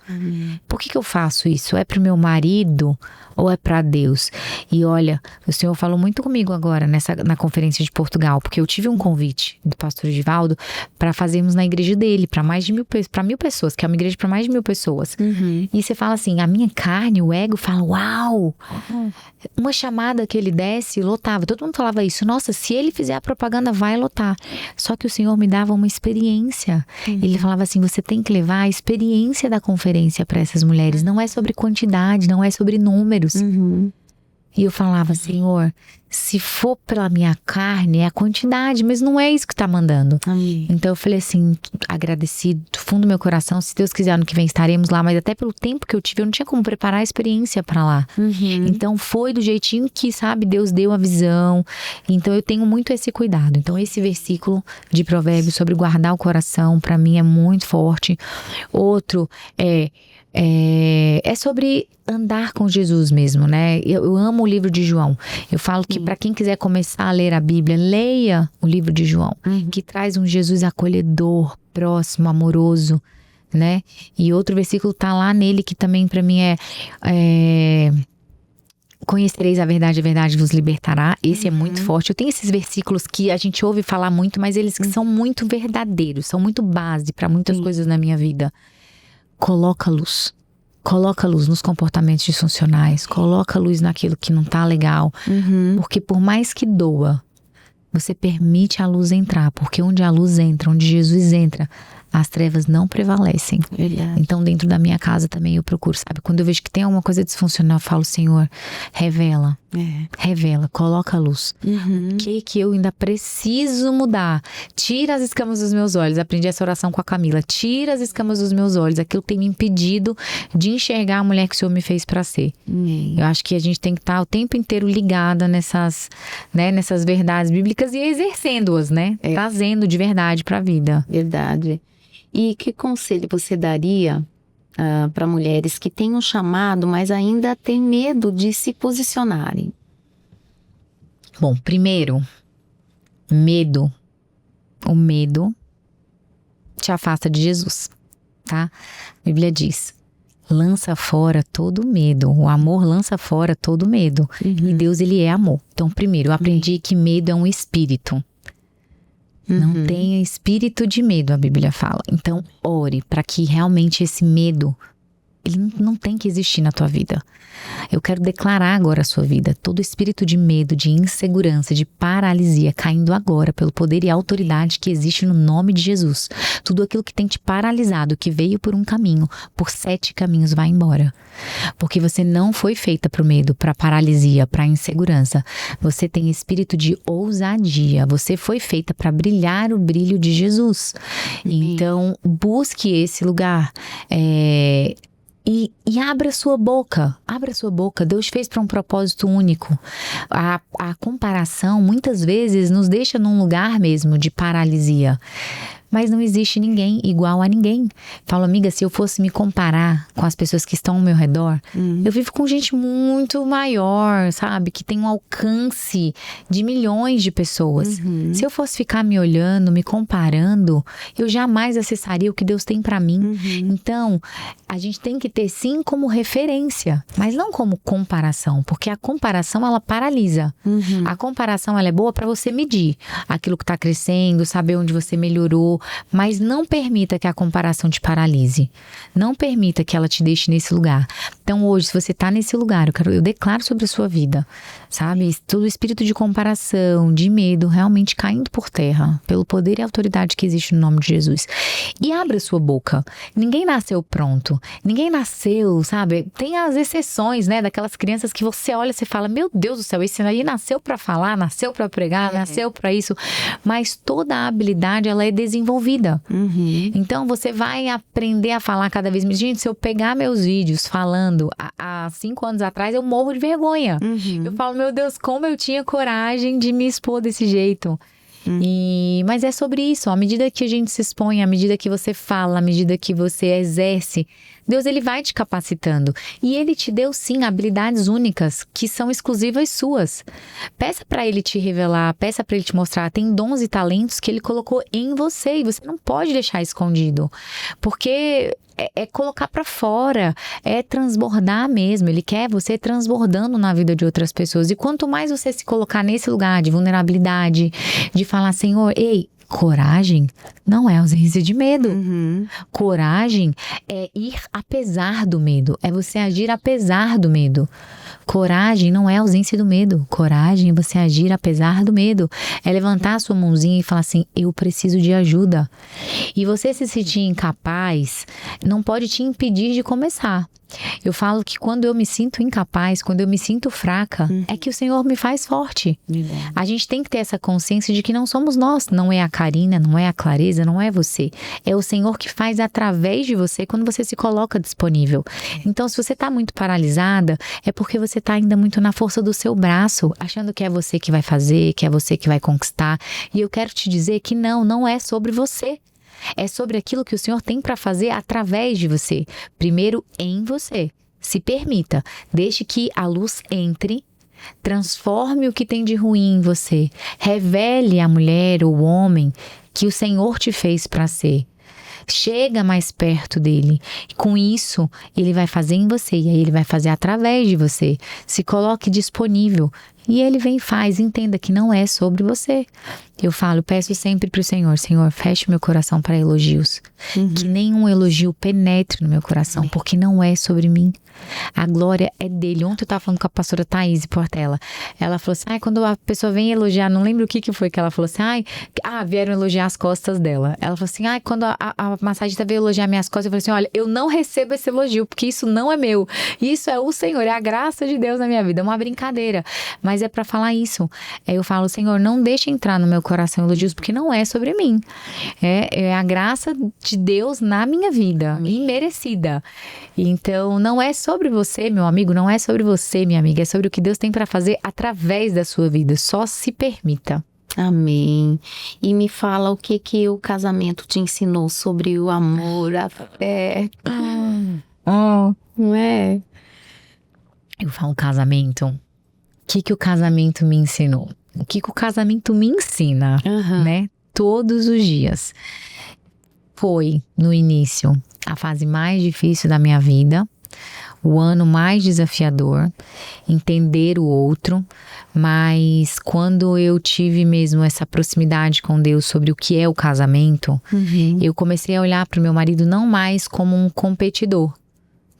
Por que eu faço isso? É pro meu marido ou é pra Deus? E olha, o Senhor falou muito comigo agora na conferência de Portugal, porque eu tive um convite do pastor Givaldo para fazermos na igreja dele, para mais de 1.000 pessoas, que é uma igreja para mais de 1.000 pessoas. E você fala assim, a minha carne, o ego fala, uau! Uma chamada que ele desse, lotava. Todo mundo falava isso. Nossa, se ele fizer a propaganda, vai lotar. Só que o Senhor me dava uma experiência. Ele falava assim, você tem que levar a experiência da conferência para essas mulheres. Não é sobre quantidade, não é sobre números. E eu falava, Senhor, se for pela minha carne, é a quantidade, mas não é isso que tá mandando. Então eu falei assim, agradecido do fundo do meu coração, se Deus quiser ano que vem estaremos lá, mas até pelo tempo que eu tive, eu não tinha como preparar a experiência para lá. Então foi do jeitinho que, sabe, Deus deu a visão. Então eu tenho muito esse cuidado. Então esse versículo de Provérbios sobre guardar o coração, para mim é muito forte. Outro é sobre andar com Jesus mesmo, né? Eu amo o livro de João. Eu falo que para quem quiser começar a ler a Bíblia, leia o livro de João, que traz um Jesus acolhedor, próximo, amoroso, né? E outro versículo tá lá nele que também para mim conhecereis a verdade vos libertará. Esse é muito forte. Eu tenho esses versículos que a gente ouve falar muito, mas eles são muito verdadeiros, são muito base para muitas coisas na minha vida. Coloca luz nos comportamentos disfuncionais, coloca luz naquilo que não tá legal, porque por mais que doa, você permite a luz entrar, porque onde a luz entra, onde Jesus entra, as trevas não prevalecem. Então dentro da minha casa também eu procuro, sabe, quando eu vejo que tem alguma coisa disfuncional, eu falo, Senhor, revela, coloca a luz. O que eu ainda preciso mudar? Tira as escamas dos meus olhos. Aprendi essa oração com a Camila. Tira as escamas dos meus olhos. Aquilo tem me impedido de enxergar a mulher que o Senhor me fez para ser. Eu acho que a gente tem que estar o tempo inteiro ligada nessas verdades bíblicas e exercendo-as, né? Trazendo de verdade para a vida. Verdade. E que conselho você daria para mulheres que têm um chamado, mas ainda têm medo de se posicionarem? Bom, primeiro, medo. O medo te afasta de Jesus, tá? A Bíblia diz, lança fora todo medo. O amor lança fora todo medo. E Deus, Ele é amor. Então, primeiro, eu aprendi que medo é um espírito. Não tenha espírito de medo, a Bíblia fala. Então, ore para que realmente esse medo, ele não tem que existir na tua vida. Eu quero declarar agora a sua vida. Todo espírito de medo, de insegurança, de paralisia, caindo agora pelo poder e autoridade que existe no nome de Jesus. Tudo aquilo que tem te paralisado, que veio por um caminho, por 7 caminhos, vai embora. Porque você não foi feita para o medo, para a paralisia, para a insegurança. Você tem espírito de ousadia. Você foi feita para brilhar o brilho de Jesus. Então, busque esse lugar. E abra sua boca. Deus fez para um propósito único. A comparação muitas vezes nos deixa num lugar mesmo de paralisia. Mas não existe ninguém igual a ninguém. Falo, amiga, se eu fosse me comparar com as pessoas que estão ao meu redor, eu vivo com gente muito maior, sabe? Que tem um alcance de milhões de pessoas. Se eu fosse ficar me olhando, me comparando, eu jamais acessaria o que Deus tem pra mim. Então, a gente tem que ter sim como referência, mas não como comparação, porque a comparação ela paralisa. A comparação ela é boa pra você medir aquilo que tá crescendo, saber onde você melhorou, mas não permita que a comparação te paralise. Não permita que ela te deixe nesse lugar. Então hoje, se você tá nesse lugar, eu declaro sobre a sua vida, sabe? Todo o espírito de comparação, de medo, realmente caindo por terra, pelo poder e autoridade que existe no nome de Jesus. E abra sua boca. Ninguém nasceu pronto. Ninguém nasceu, sabe? Tem as exceções, né? Daquelas crianças que você olha e você fala, meu Deus do céu, esse aí nasceu pra falar, nasceu pra pregar, nasceu pra isso. Mas toda a habilidade, ela é desenvolvida. Então, você vai aprender a falar cada vez mais. Gente, se eu pegar meus vídeos falando há 5 anos atrás, eu morro de vergonha. Eu falo, meu Deus, como eu tinha coragem de me expor desse jeito. Mas é sobre isso, à medida que a gente se expõe, à medida que você fala, à medida que você exerce, Deus ele vai te capacitando. E ele te deu sim habilidades únicas que são exclusivas suas. Peça para ele te revelar, peça para ele te mostrar. Tem dons e talentos que ele colocou em você e você não pode deixar escondido. Porque é colocar pra fora, é transbordar mesmo. Ele quer você transbordando na vida de outras pessoas. E quanto mais você se colocar nesse lugar de vulnerabilidade, de falar, Senhor, ei, coragem não é ausência de medo. Coragem é ir apesar do medo. É você agir apesar do medo. Coragem não é ausência do medo. Coragem é você agir apesar do medo. É levantar a sua mãozinha e falar assim, eu preciso de ajuda. E você se sentir incapaz não pode te impedir de começar. Eu falo que quando eu me sinto incapaz, quando eu me sinto fraca, é que o Senhor me faz forte. A gente tem que ter essa consciência de que não somos nós, não é a Karina, não é a Clareza, não é você. É o Senhor que faz através de você quando você se coloca disponível. Então, se você está muito paralisada, é porque você está ainda muito na força do seu braço, achando que é você que vai fazer, que é você que vai conquistar. E eu quero te dizer que não é sobre você. É sobre aquilo que o Senhor tem para fazer através de você. Primeiro em você. Se permita. Deixe que a luz entre. Transforme o que tem de ruim em você. Revele a mulher ou o homem que o Senhor te fez para ser. Chega mais perto dele. Com isso, ele vai fazer em você. E aí ele vai fazer através de você. Se coloque disponível. E ele vem e faz. Entenda que não é sobre você. Eu falo, peço sempre pro Senhor, Senhor, feche meu coração para elogios. Que nenhum elogio penetre no meu coração, porque não é sobre mim. A glória é dele. Ontem eu tava falando com a pastora Thaís Portela. Ela falou assim, quando a pessoa vem elogiar, não lembro o que foi que ela falou assim, vieram elogiar as costas dela. Ela falou assim, quando a massagista veio elogiar minhas costas, eu falei assim, olha, eu não recebo esse elogio, porque isso não é meu. Isso é o Senhor, é a graça de Deus na minha vida. É uma brincadeira, mas é pra falar isso. Eu falo, Senhor, não deixe entrar no meu coração elogios, porque não é sobre mim. É a graça de Deus na minha vida, imerecida. Então, não é sobre você, meu amigo, não é sobre você, minha amiga, é sobre o que Deus tem para fazer através da sua vida. Só se permita. Amém. E me fala o que o casamento te ensinou sobre o amor, a fé. Não é? Eu falo casamento. O que o casamento me ensinou? O que o casamento me ensina, né? Todos os dias. Foi, no início, a fase mais difícil da minha vida. O ano mais desafiador, entender o outro, mas quando eu tive mesmo essa proximidade com Deus sobre o que é o casamento, eu comecei a olhar para o meu marido não mais como um competidor,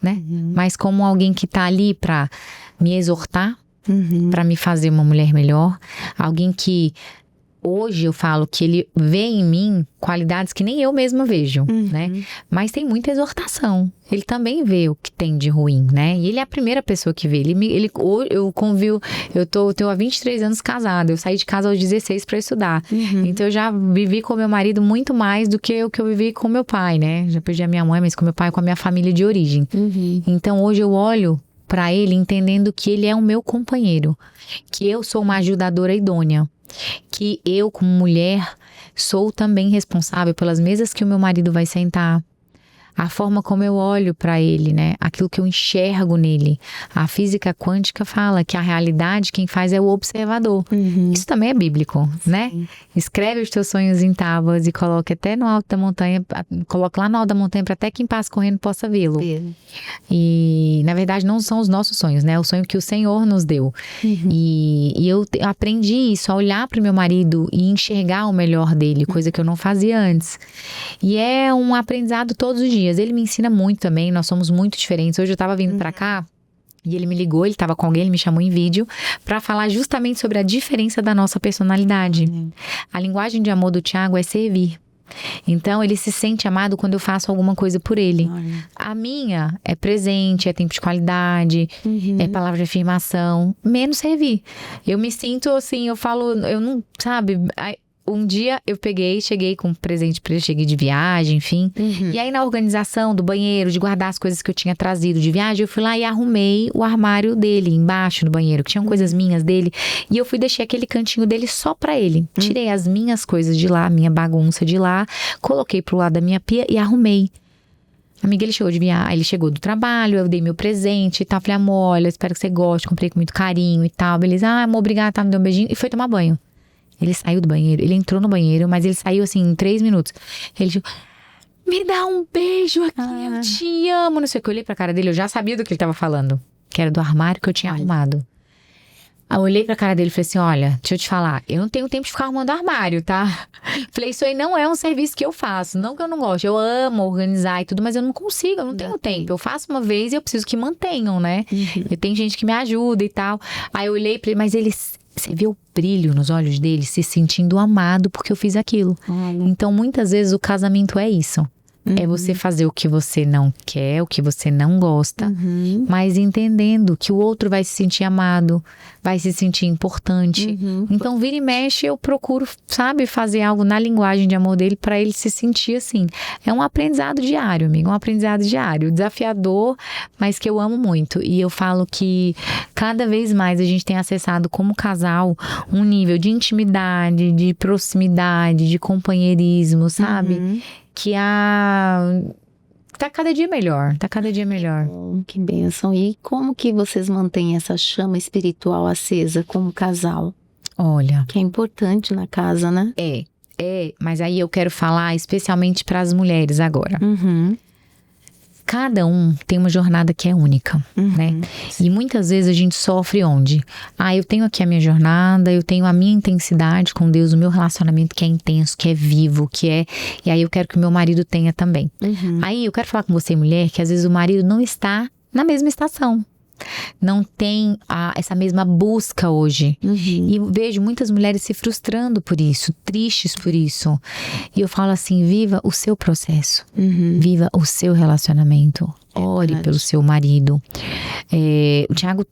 né? Mas como alguém que está ali para me exortar, para me fazer uma mulher melhor, alguém que hoje eu falo que ele vê em mim qualidades que nem eu mesma vejo, né? Mas tem muita exortação. Ele também vê o que tem de ruim, né? E ele é a primeira pessoa que vê. Eu convivo, eu tenho há 23 anos casada. Eu saí de casa aos 16 para estudar. Então eu já vivi com meu marido muito mais do que o que eu vivi com meu pai, né? Já perdi a minha mãe, mas com meu pai, com a minha família de origem. Então hoje eu olho para ele entendendo que ele é o meu companheiro, que eu sou uma ajudadora idônea. que eu, como mulher, sou também responsável pelas mesas que o meu marido vai sentar. A forma como eu olho para ele, né? Aquilo que eu enxergo nele. A física quântica fala que a realidade quem faz é o observador. Isso também é bíblico, né? Escreve os teus sonhos em tábuas e coloque até no alto da montanha, coloque lá no alto da montanha para até quem passa correndo possa vê-lo. E na verdade não são os nossos sonhos, né? É o sonho que o Senhor nos deu. E eu aprendi isso, a olhar para o meu marido e enxergar o melhor dele, coisa que eu não fazia antes. E é um aprendizado todos os dias. Ele me ensina muito também, nós somos muito diferentes. Hoje eu tava vindo pra cá e ele me ligou, ele tava com alguém, ele me chamou em vídeo pra falar justamente sobre a diferença da nossa personalidade. A linguagem de amor do Thiago é servir. Então ele se sente amado quando eu faço alguma coisa por ele. A minha é presente, é tempo de qualidade, é palavra de afirmação, menos servir. Eu me sinto assim, eu falo, eu não, sabe... Um dia eu cheguei com um presente pra ele, cheguei de viagem, enfim. E aí na organização do banheiro, de guardar as coisas que eu tinha trazido de viagem, eu fui lá e arrumei o armário dele, embaixo do banheiro, que tinham coisas minhas dele. E eu fui deixei aquele cantinho dele só pra ele. Tirei as minhas coisas de lá, minha bagunça de lá, coloquei pro lado da minha pia e arrumei. Amiga, ele chegou de viagem, ele chegou do trabalho, eu dei meu presente e tal. Falei, amor, olha, espero que você goste, comprei com muito carinho e tal. Beleza, amor, obrigada, tá, me deu um beijinho. E foi tomar banho. Ele saiu do banheiro, ele entrou no banheiro, mas ele saiu assim em 3 minutos. Ele disse, me dá um beijo aqui, eu te amo. Não sei o que, eu olhei pra cara dele, eu já sabia do que ele tava falando. Que era do armário que eu tinha arrumado. Aí eu olhei pra cara dele e falei assim, olha, deixa eu te falar, eu não tenho tempo de ficar arrumando armário, tá? Falei, isso aí não é um serviço que eu faço, não que eu não gosto. Eu amo organizar e tudo, mas eu não consigo, eu não tenho tempo. Eu faço uma vez e eu preciso que mantenham, né? E tem gente que me ajuda e tal. Aí eu olhei pra ele, mas ele... Você vê o brilho nos olhos dele, se sentindo amado porque eu fiz aquilo. Então, muitas vezes, o casamento é isso. É você fazer o que você não quer, o que você não gosta, mas entendendo que o outro vai se sentir amado, vai se sentir importante. Então, vira e mexe, eu procuro, sabe, fazer algo na linguagem de amor dele para ele se sentir assim. É um aprendizado diário, amigo, um aprendizado diário, desafiador, mas que eu amo muito. E eu falo que cada vez mais a gente tem acessado como casal um nível de intimidade, de proximidade, de companheirismo, sabe? Que tá cada dia melhor, tá cada dia melhor. Que bênção. E como que vocês mantêm essa chama espiritual acesa como casal? Olha, que é importante na casa, né? Mas aí eu quero falar especialmente para as mulheres agora. Cada um tem uma jornada que é única, né? E muitas vezes a gente sofre onde? Eu tenho aqui a minha jornada, eu tenho a minha intensidade com Deus, o meu relacionamento que é intenso, que é vivo, que é... E aí eu quero que o meu marido tenha também. Aí eu quero falar com você, mulher, que às vezes o marido não está na mesma estação. Não tem essa mesma busca hoje. E vejo muitas mulheres se frustrando por isso, tristes por isso. E eu falo assim, viva o seu processo, viva o seu relacionamento, ore pelo seu marido. O Thiago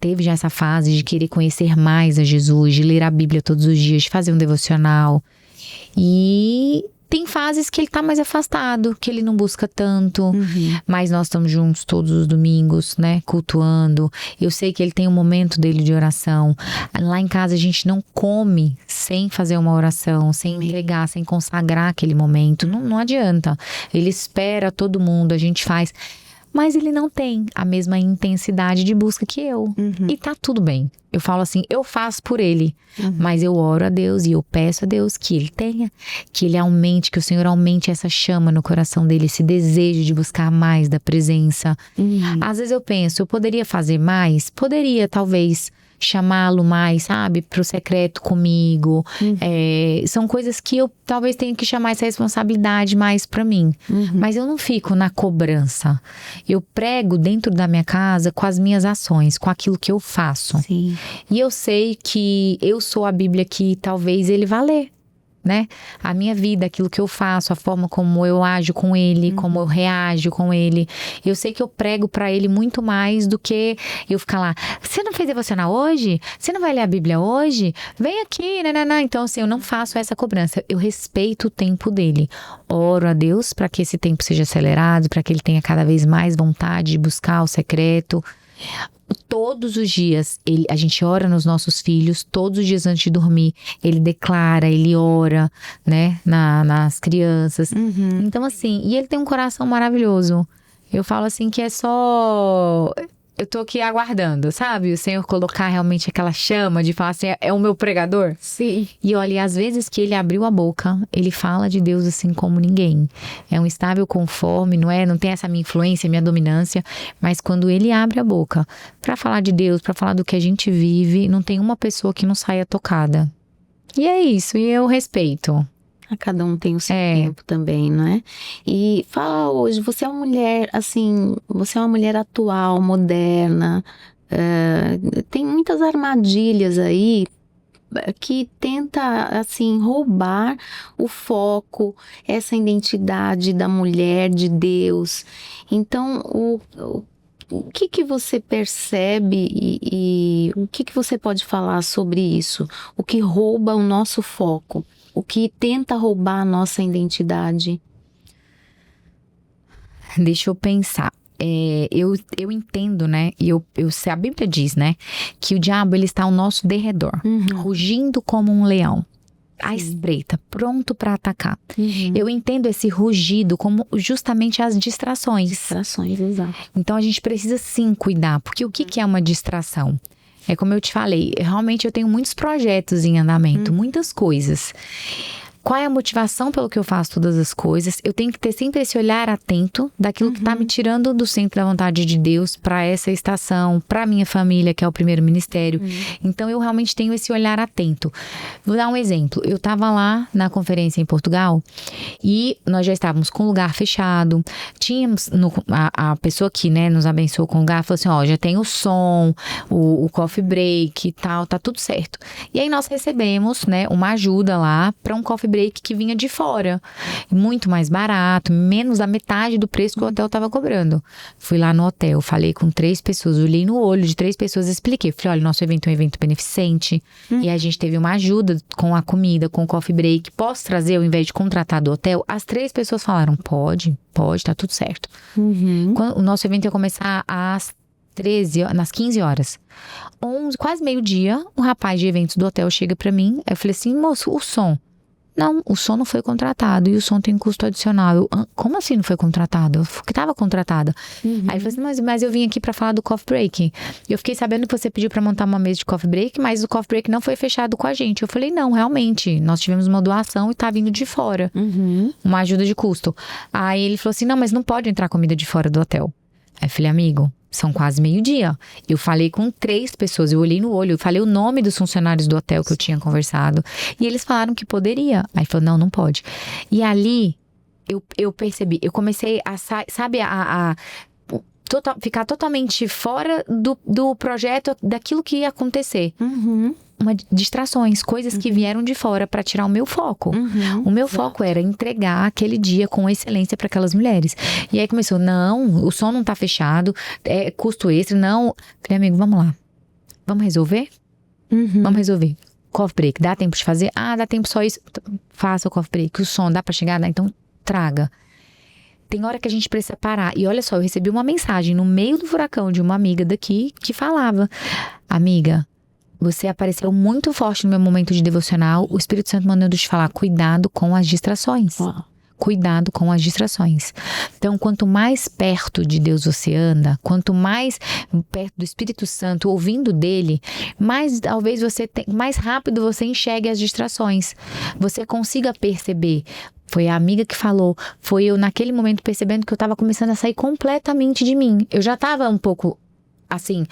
teve já essa fase de querer conhecer mais a Jesus, de ler a Bíblia todos os dias, de fazer um devocional. E tem fases que ele tá mais afastado, que ele não busca tanto, mas nós estamos juntos todos os domingos, né, cultuando. Eu sei que ele tem um momento dele de oração. Lá em casa a gente não come sem fazer uma oração, sem entregar, sem consagrar aquele momento. Não adianta. Ele espera todo mundo, a gente faz. Mas ele não tem a mesma intensidade de busca que eu. E tá tudo bem. Eu falo assim, eu faço por ele. Mas eu oro a Deus e eu peço a Deus que ele tenha, que ele aumente, que o Senhor aumente essa chama no coração dele, esse desejo de buscar mais da presença. Às vezes eu penso, eu poderia fazer mais? Poderia, talvez, chamá-lo mais, sabe, pro secreto comigo. São coisas que eu talvez tenha que chamar essa responsabilidade mais pra mim. Mas eu não fico na cobrança. Eu prego dentro da minha casa com as minhas ações, com aquilo que eu faço. E eu sei que eu sou a Bíblia que talvez ele vá ler, né? A minha vida, aquilo que eu faço, a forma como eu ajo com ele, como eu reajo com ele. Eu sei que eu prego pra ele muito mais do que eu ficar lá, você não fez devocional hoje? Você não vai ler a Bíblia hoje? Vem aqui, nananã. Então assim, eu não faço essa cobrança. Eu respeito o tempo dele. Oro a Deus pra que esse tempo seja acelerado, pra que ele tenha cada vez mais vontade de buscar o secreto. Todos os dias, a gente ora nos nossos filhos, todos os dias antes de dormir, ele declara, ele ora, né, nas crianças. Então, assim, e ele tem um coração maravilhoso. Eu falo assim que é só... Eu tô aqui aguardando, sabe? O Senhor colocar realmente aquela chama de falar assim, é o meu pregador. Sim. E olha, às vezes que ele abriu a boca, ele fala de Deus assim como ninguém. É um estável conforme, não tem essa minha influência, minha dominância. Mas quando ele abre a boca pra falar de Deus, pra falar do que a gente vive, não tem uma pessoa que não saia tocada. E é isso, e eu respeito. Cada um tem o seu tempo também, né? E fala hoje, você é uma mulher, assim, você é uma mulher atual, moderna, tem muitas armadilhas aí que tenta, assim, roubar o foco, essa identidade da mulher, de Deus. Então, o que você percebe e o que você pode falar sobre isso? O que rouba o nosso foco? O que tenta roubar a nossa identidade? Deixa eu pensar. Eu entendo, né? E a Bíblia diz, né? Que o diabo, ele está ao nosso derredor, rugindo como um leão, à espreita, pronto para atacar. Eu entendo esse rugido como justamente as distrações. Distrações, exato. Então a gente precisa sim cuidar, porque o que é uma distração? É como eu te falei, realmente eu tenho muitos projetos em andamento, muitas coisas. Qual é a motivação pelo que eu faço todas as coisas? Eu tenho que ter sempre esse olhar atento daquilo que está me tirando do centro da vontade de Deus para essa estação, para minha família, que é o primeiro ministério. Então eu realmente tenho esse olhar atento. Vou dar um exemplo. Eu estava lá na conferência em Portugal e nós já estávamos com o lugar fechado. Tínhamos, a pessoa que, né, nos abençoou com o lugar falou assim, ó, já tem o som, o coffee break e tal, tá tudo certo. E aí nós recebemos, né, uma ajuda lá para um coffee break que vinha de fora, muito mais barato, menos da metade do preço que o hotel estava cobrando. Fui lá no hotel, falei com 3 pessoas, olhei no olho de 3 pessoas e expliquei. Falei, olha, nosso evento é um evento beneficente e a gente teve uma ajuda com a comida, com o coffee break. Posso trazer ao invés de contratar do hotel? As 3 pessoas falaram, pode, tá tudo certo. O nosso evento ia começar às 15 horas. 11, quase meio-dia, um rapaz de eventos do hotel chega pra mim. Eu falei assim, moço, o som. Não, o som não foi contratado e o som tem custo adicional. Eu, como assim não foi contratado? Eu que estava contratada. Aí ele falou assim, mas eu vim aqui para falar do coffee break. Eu fiquei sabendo que você pediu para montar uma mesa de coffee break, mas o coffee break não foi fechado com a gente. Eu falei, não, realmente, nós tivemos uma doação e tá vindo de fora. Uma ajuda de custo. Aí ele falou assim, não, mas não pode entrar comida de fora do hotel. Aí eu falei, amigo, são quase meio-dia. Eu falei com 3 pessoas, eu olhei no olho, eu falei o nome dos funcionários do hotel que eu tinha conversado. E eles falaram que poderia. Aí falou, não pode. E ali, eu percebi, eu comecei a, sabe, ficar totalmente fora do projeto, daquilo que ia acontecer. Distrações, coisas que vieram de fora para tirar o meu foco. O meu foco era entregar aquele dia com excelência para aquelas mulheres. E aí começou, não, o som não tá fechado, é custo extra, não. Falei, amigo, vamos lá. Vamos resolver? Vamos resolver. Coffee break, dá tempo de fazer? Ah, dá tempo só isso. Faça o coffee break. O som dá para chegar? Dá, então traga. Tem hora que a gente precisa parar. E olha só, eu recebi uma mensagem no meio do furacão de uma amiga daqui que falava, amiga, você apareceu muito forte no meu momento de devocional. O Espírito Santo mandando te falar, cuidado com as distrações. Cuidado com as distrações. Então, quanto mais perto de Deus você anda, quanto mais perto do Espírito Santo, ouvindo dele, mais talvez mais rápido você enxergue as distrações. Você consiga perceber. Foi a amiga que falou, foi eu naquele momento percebendo que eu estava começando a sair completamente de mim. Eu já estava um pouco assim,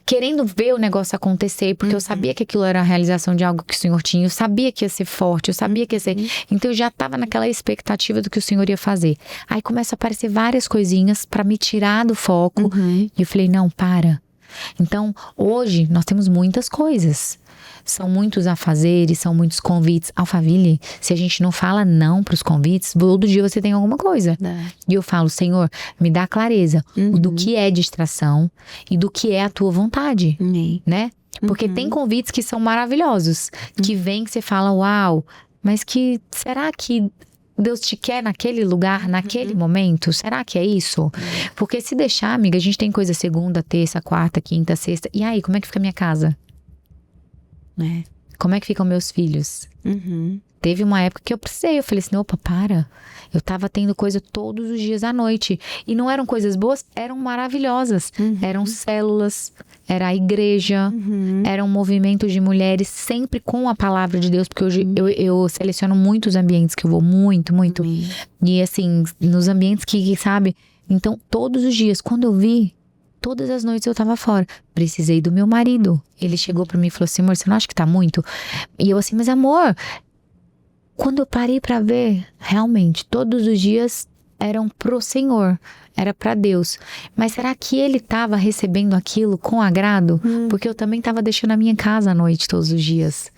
querendo ver o negócio acontecer, porque eu sabia que aquilo era a realização de algo que o Senhor tinha, eu sabia que ia ser forte, eu sabia que ia ser, então eu já estava naquela expectativa do que o Senhor ia fazer. Aí começam a aparecer várias coisinhas para me tirar do foco, e eu falei, não, para. Então, hoje, nós temos muitas coisas. São muitos afazeres, são muitos convites. Alphaville, se a gente não fala não para os convites, todo dia você tem alguma coisa. E eu falo, Senhor, me dá clareza do que é distração e do que é a tua vontade, né? Porque tem convites que são maravilhosos, que vem que você fala, uau, mas que será que Deus te quer naquele lugar, naquele momento? Será que é isso? Porque se deixar, amiga, a gente tem coisa segunda, terça, quarta, quinta, sexta. E aí, como é que fica a minha casa? Como é que ficam meus filhos? Teve uma época que eu precisei, eu falei assim, opa, para. Eu tava tendo coisa todos os dias à noite. E não eram coisas boas, eram maravilhosas. Eram células, era a igreja, era um movimento de mulheres sempre com a palavra de Deus. Porque hoje eu seleciono muitos ambientes que eu vou, muito. E assim, nos ambientes que, sabe? Então, todos os dias, quando eu vi, todas as noites eu tava fora. Precisei do meu marido. Ele chegou pra mim e falou assim, amor, você não acha que tá muito? E eu assim, mas amor... Quando eu parei pra ver, realmente, todos os dias eram pro Senhor, era pra Deus. Mas será que ele tava recebendo aquilo com agrado? Porque eu também tava deixando a minha casa à noite todos os dias.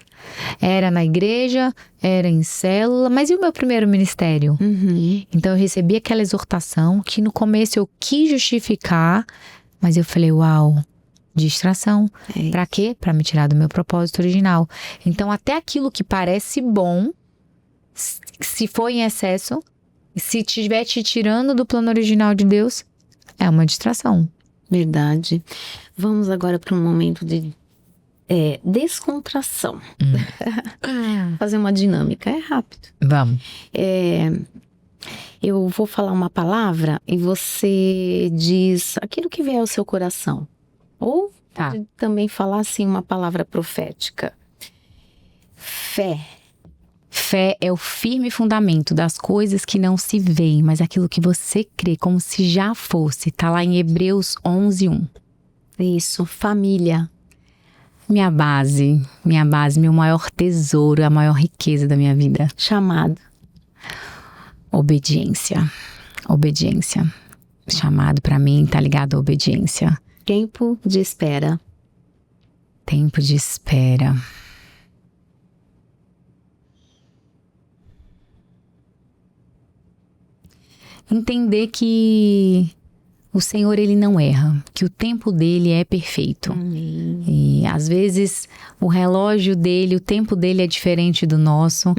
Era na igreja, era em célula, mas e o meu primeiro ministério? Então eu recebi aquela exortação que no começo eu quis justificar, mas eu falei, uau, distração. Pra quê? Pra me tirar do meu propósito original. Então até aquilo que parece bom, se for em excesso, se estiver te tirando do plano original de Deus, é uma distração. Verdade. Vamos agora para um momento de descontração. Fazer uma dinâmica, é rápido. Vamos. Eu vou falar uma palavra e você diz aquilo que vier ao seu coração. Ou pode também falar assim uma palavra profética. Fé. Fé é o firme fundamento das coisas que não se veem, mas aquilo que você crê como se já fosse. Tá lá em Hebreus 11:1. Isso, família. Minha base, meu maior tesouro, a maior riqueza da minha vida. Chamado. Obediência. Chamado pra mim tá ligado à obediência. Tempo de espera. Tempo de espera. Entender que o Senhor, ele não erra, que o tempo dele é perfeito. E às vezes o relógio dele, o tempo dele é diferente do nosso,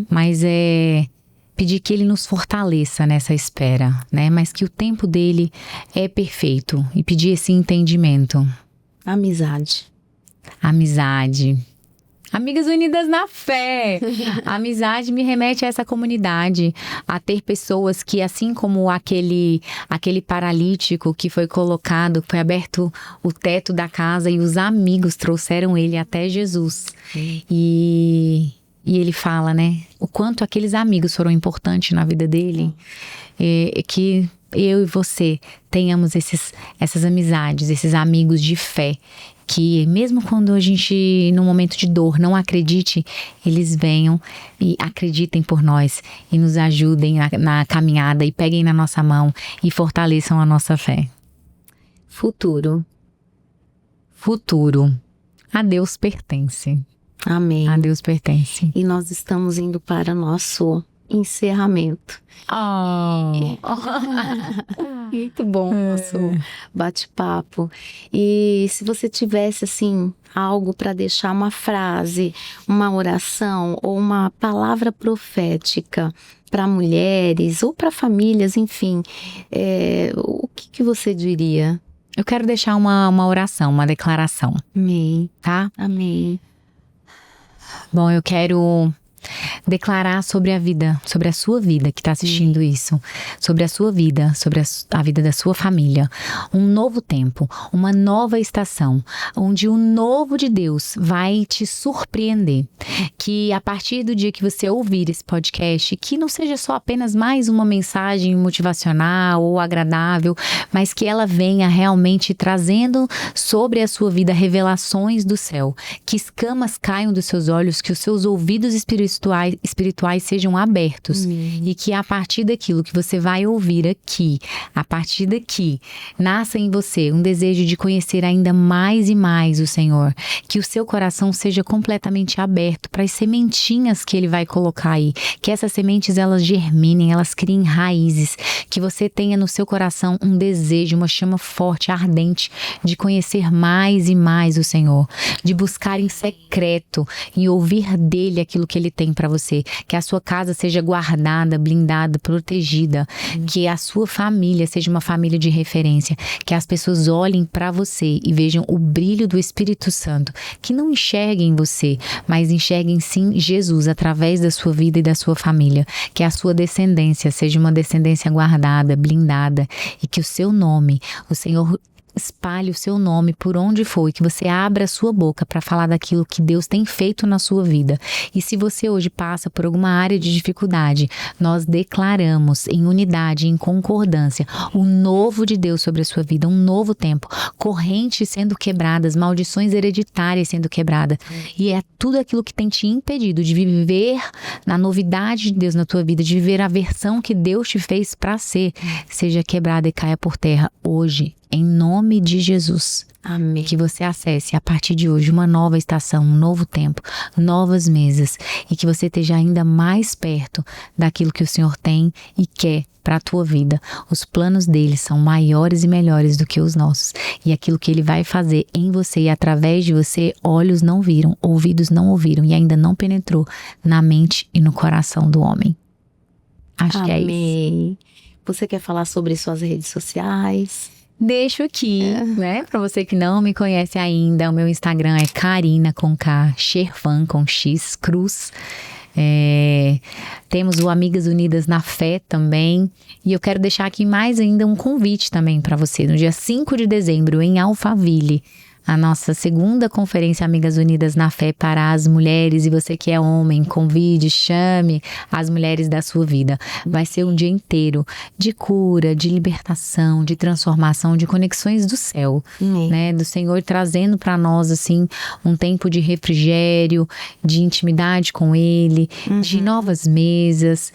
mas é pedir que ele nos fortaleça nessa espera, né? Mas que o tempo dele é perfeito e pedir esse entendimento. Amizade. Amigas unidas na fé. A amizade me remete a essa comunidade, a ter pessoas que, assim como aquele paralítico que foi colocado, foi aberto o teto da casa e os amigos trouxeram ele até Jesus. E ele fala, né, o quanto aqueles amigos foram importantes na vida dele, que eu e você tenhamos essas amizades, esses amigos de fé, que mesmo quando a gente, num momento de dor, não acredite, eles venham e acreditem por nós e nos ajudem na caminhada e peguem na nossa mão e fortaleçam a nossa fé. Futuro. A Deus pertence. Amém. A Deus pertence. E nós estamos indo para nosso encerramento. Muito bom nosso bate-papo. E se você tivesse assim algo para deixar, uma frase, uma oração ou uma palavra profética para mulheres ou para famílias, enfim, o que você diria? Eu quero deixar uma oração, uma declaração. Amém. Tá? Amém. Bom, eu quero declarar sobre a vida, sobre a sua vida que está assistindo isso, sobre a sua vida, sobre a vida da sua família. Um novo tempo, uma nova estação, onde o novo de Deus vai te surpreender. Que a partir do dia que você ouvir esse podcast, que não seja só apenas mais uma mensagem motivacional ou agradável, mas que ela venha realmente trazendo sobre a sua vida revelações do céu. Que escamas caiam dos seus olhos, que os seus ouvidos espirituais sejam abertos. E que a partir daquilo que você vai ouvir aqui, a partir daqui, nasça em você um desejo de conhecer ainda mais e mais o Senhor. Que o seu coração seja completamente aberto para as sementinhas que Ele vai colocar aí. Que essas sementes, elas germinem, elas criem raízes. Que você tenha no seu coração um desejo, uma chama forte, ardente, de conhecer mais e mais o Senhor. De buscar em secreto e ouvir dEle aquilo que Ele tem tem para você. Que a sua casa seja guardada, blindada, protegida. Que a sua família seja uma família de referência. Que as pessoas olhem para você e vejam o brilho do Espírito Santo. Que não enxerguem você, mas enxerguem sim Jesus através da sua vida e da sua família. Que a sua descendência seja uma descendência guardada, blindada. E que o seu nome, o Senhor espalhe o seu nome por onde for, e que você abra a sua boca para falar daquilo que Deus tem feito na sua vida. E se você hoje passa por alguma área de dificuldade, nós declaramos em unidade, em concordância, o novo de Deus sobre a sua vida, um novo tempo, correntes sendo quebradas, maldições hereditárias sendo quebradas. E é tudo aquilo que tem te impedido de viver na novidade de Deus na tua vida, de viver a versão que Deus te fez para ser, seja quebrada e caia por terra hoje. Em nome de Jesus. Amém. Que você acesse a partir de hoje uma nova estação, um novo tempo, novas mesas, e que você esteja ainda mais perto daquilo que o Senhor tem e quer para a tua vida. Os planos dele são maiores e melhores do que os nossos. E aquilo que ele vai fazer em você e através de você, olhos não viram, ouvidos não ouviram e ainda não penetrou na mente e no coração do homem. Acho que é isso. Amém. Você quer falar sobre suas redes sociais? Deixo aqui, né? Pra você que não me conhece ainda, o meu Instagram é Karina com K, Shervan com X, Cruz. Temos o Amigas Unidas na Fé também. E eu quero deixar aqui mais ainda um convite também para você. No dia 5 de dezembro, em Alphaville, a nossa segunda conferência Amigas Unidas na Fé para as mulheres. E você que é homem, convide, chame as mulheres da sua vida. Vai ser um dia inteiro de cura, de libertação, de transformação, de conexões do céu, né? Do Senhor trazendo para nós, assim, um tempo de refrigério, de intimidade com Ele, de novas mesas.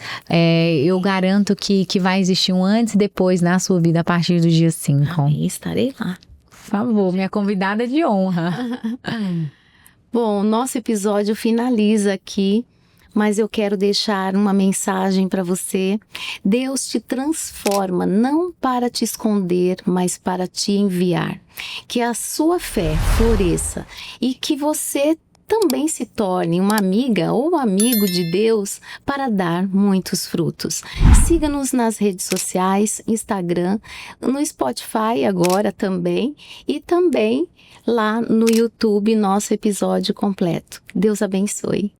Eu garanto que vai existir um antes e depois na sua vida a partir do dia 5. Amém, estarei lá. Por favor, minha convidada de honra. Bom, nosso episódio finaliza aqui, mas eu quero deixar uma mensagem para você. Deus te transforma, não para te esconder, mas para te enviar. Que a sua fé floresça e que você também se torne uma amiga ou amigo de Deus para dar muitos frutos. Siga-nos nas redes sociais, Instagram, no Spotify agora também e também lá no YouTube, nosso episódio completo. Deus abençoe.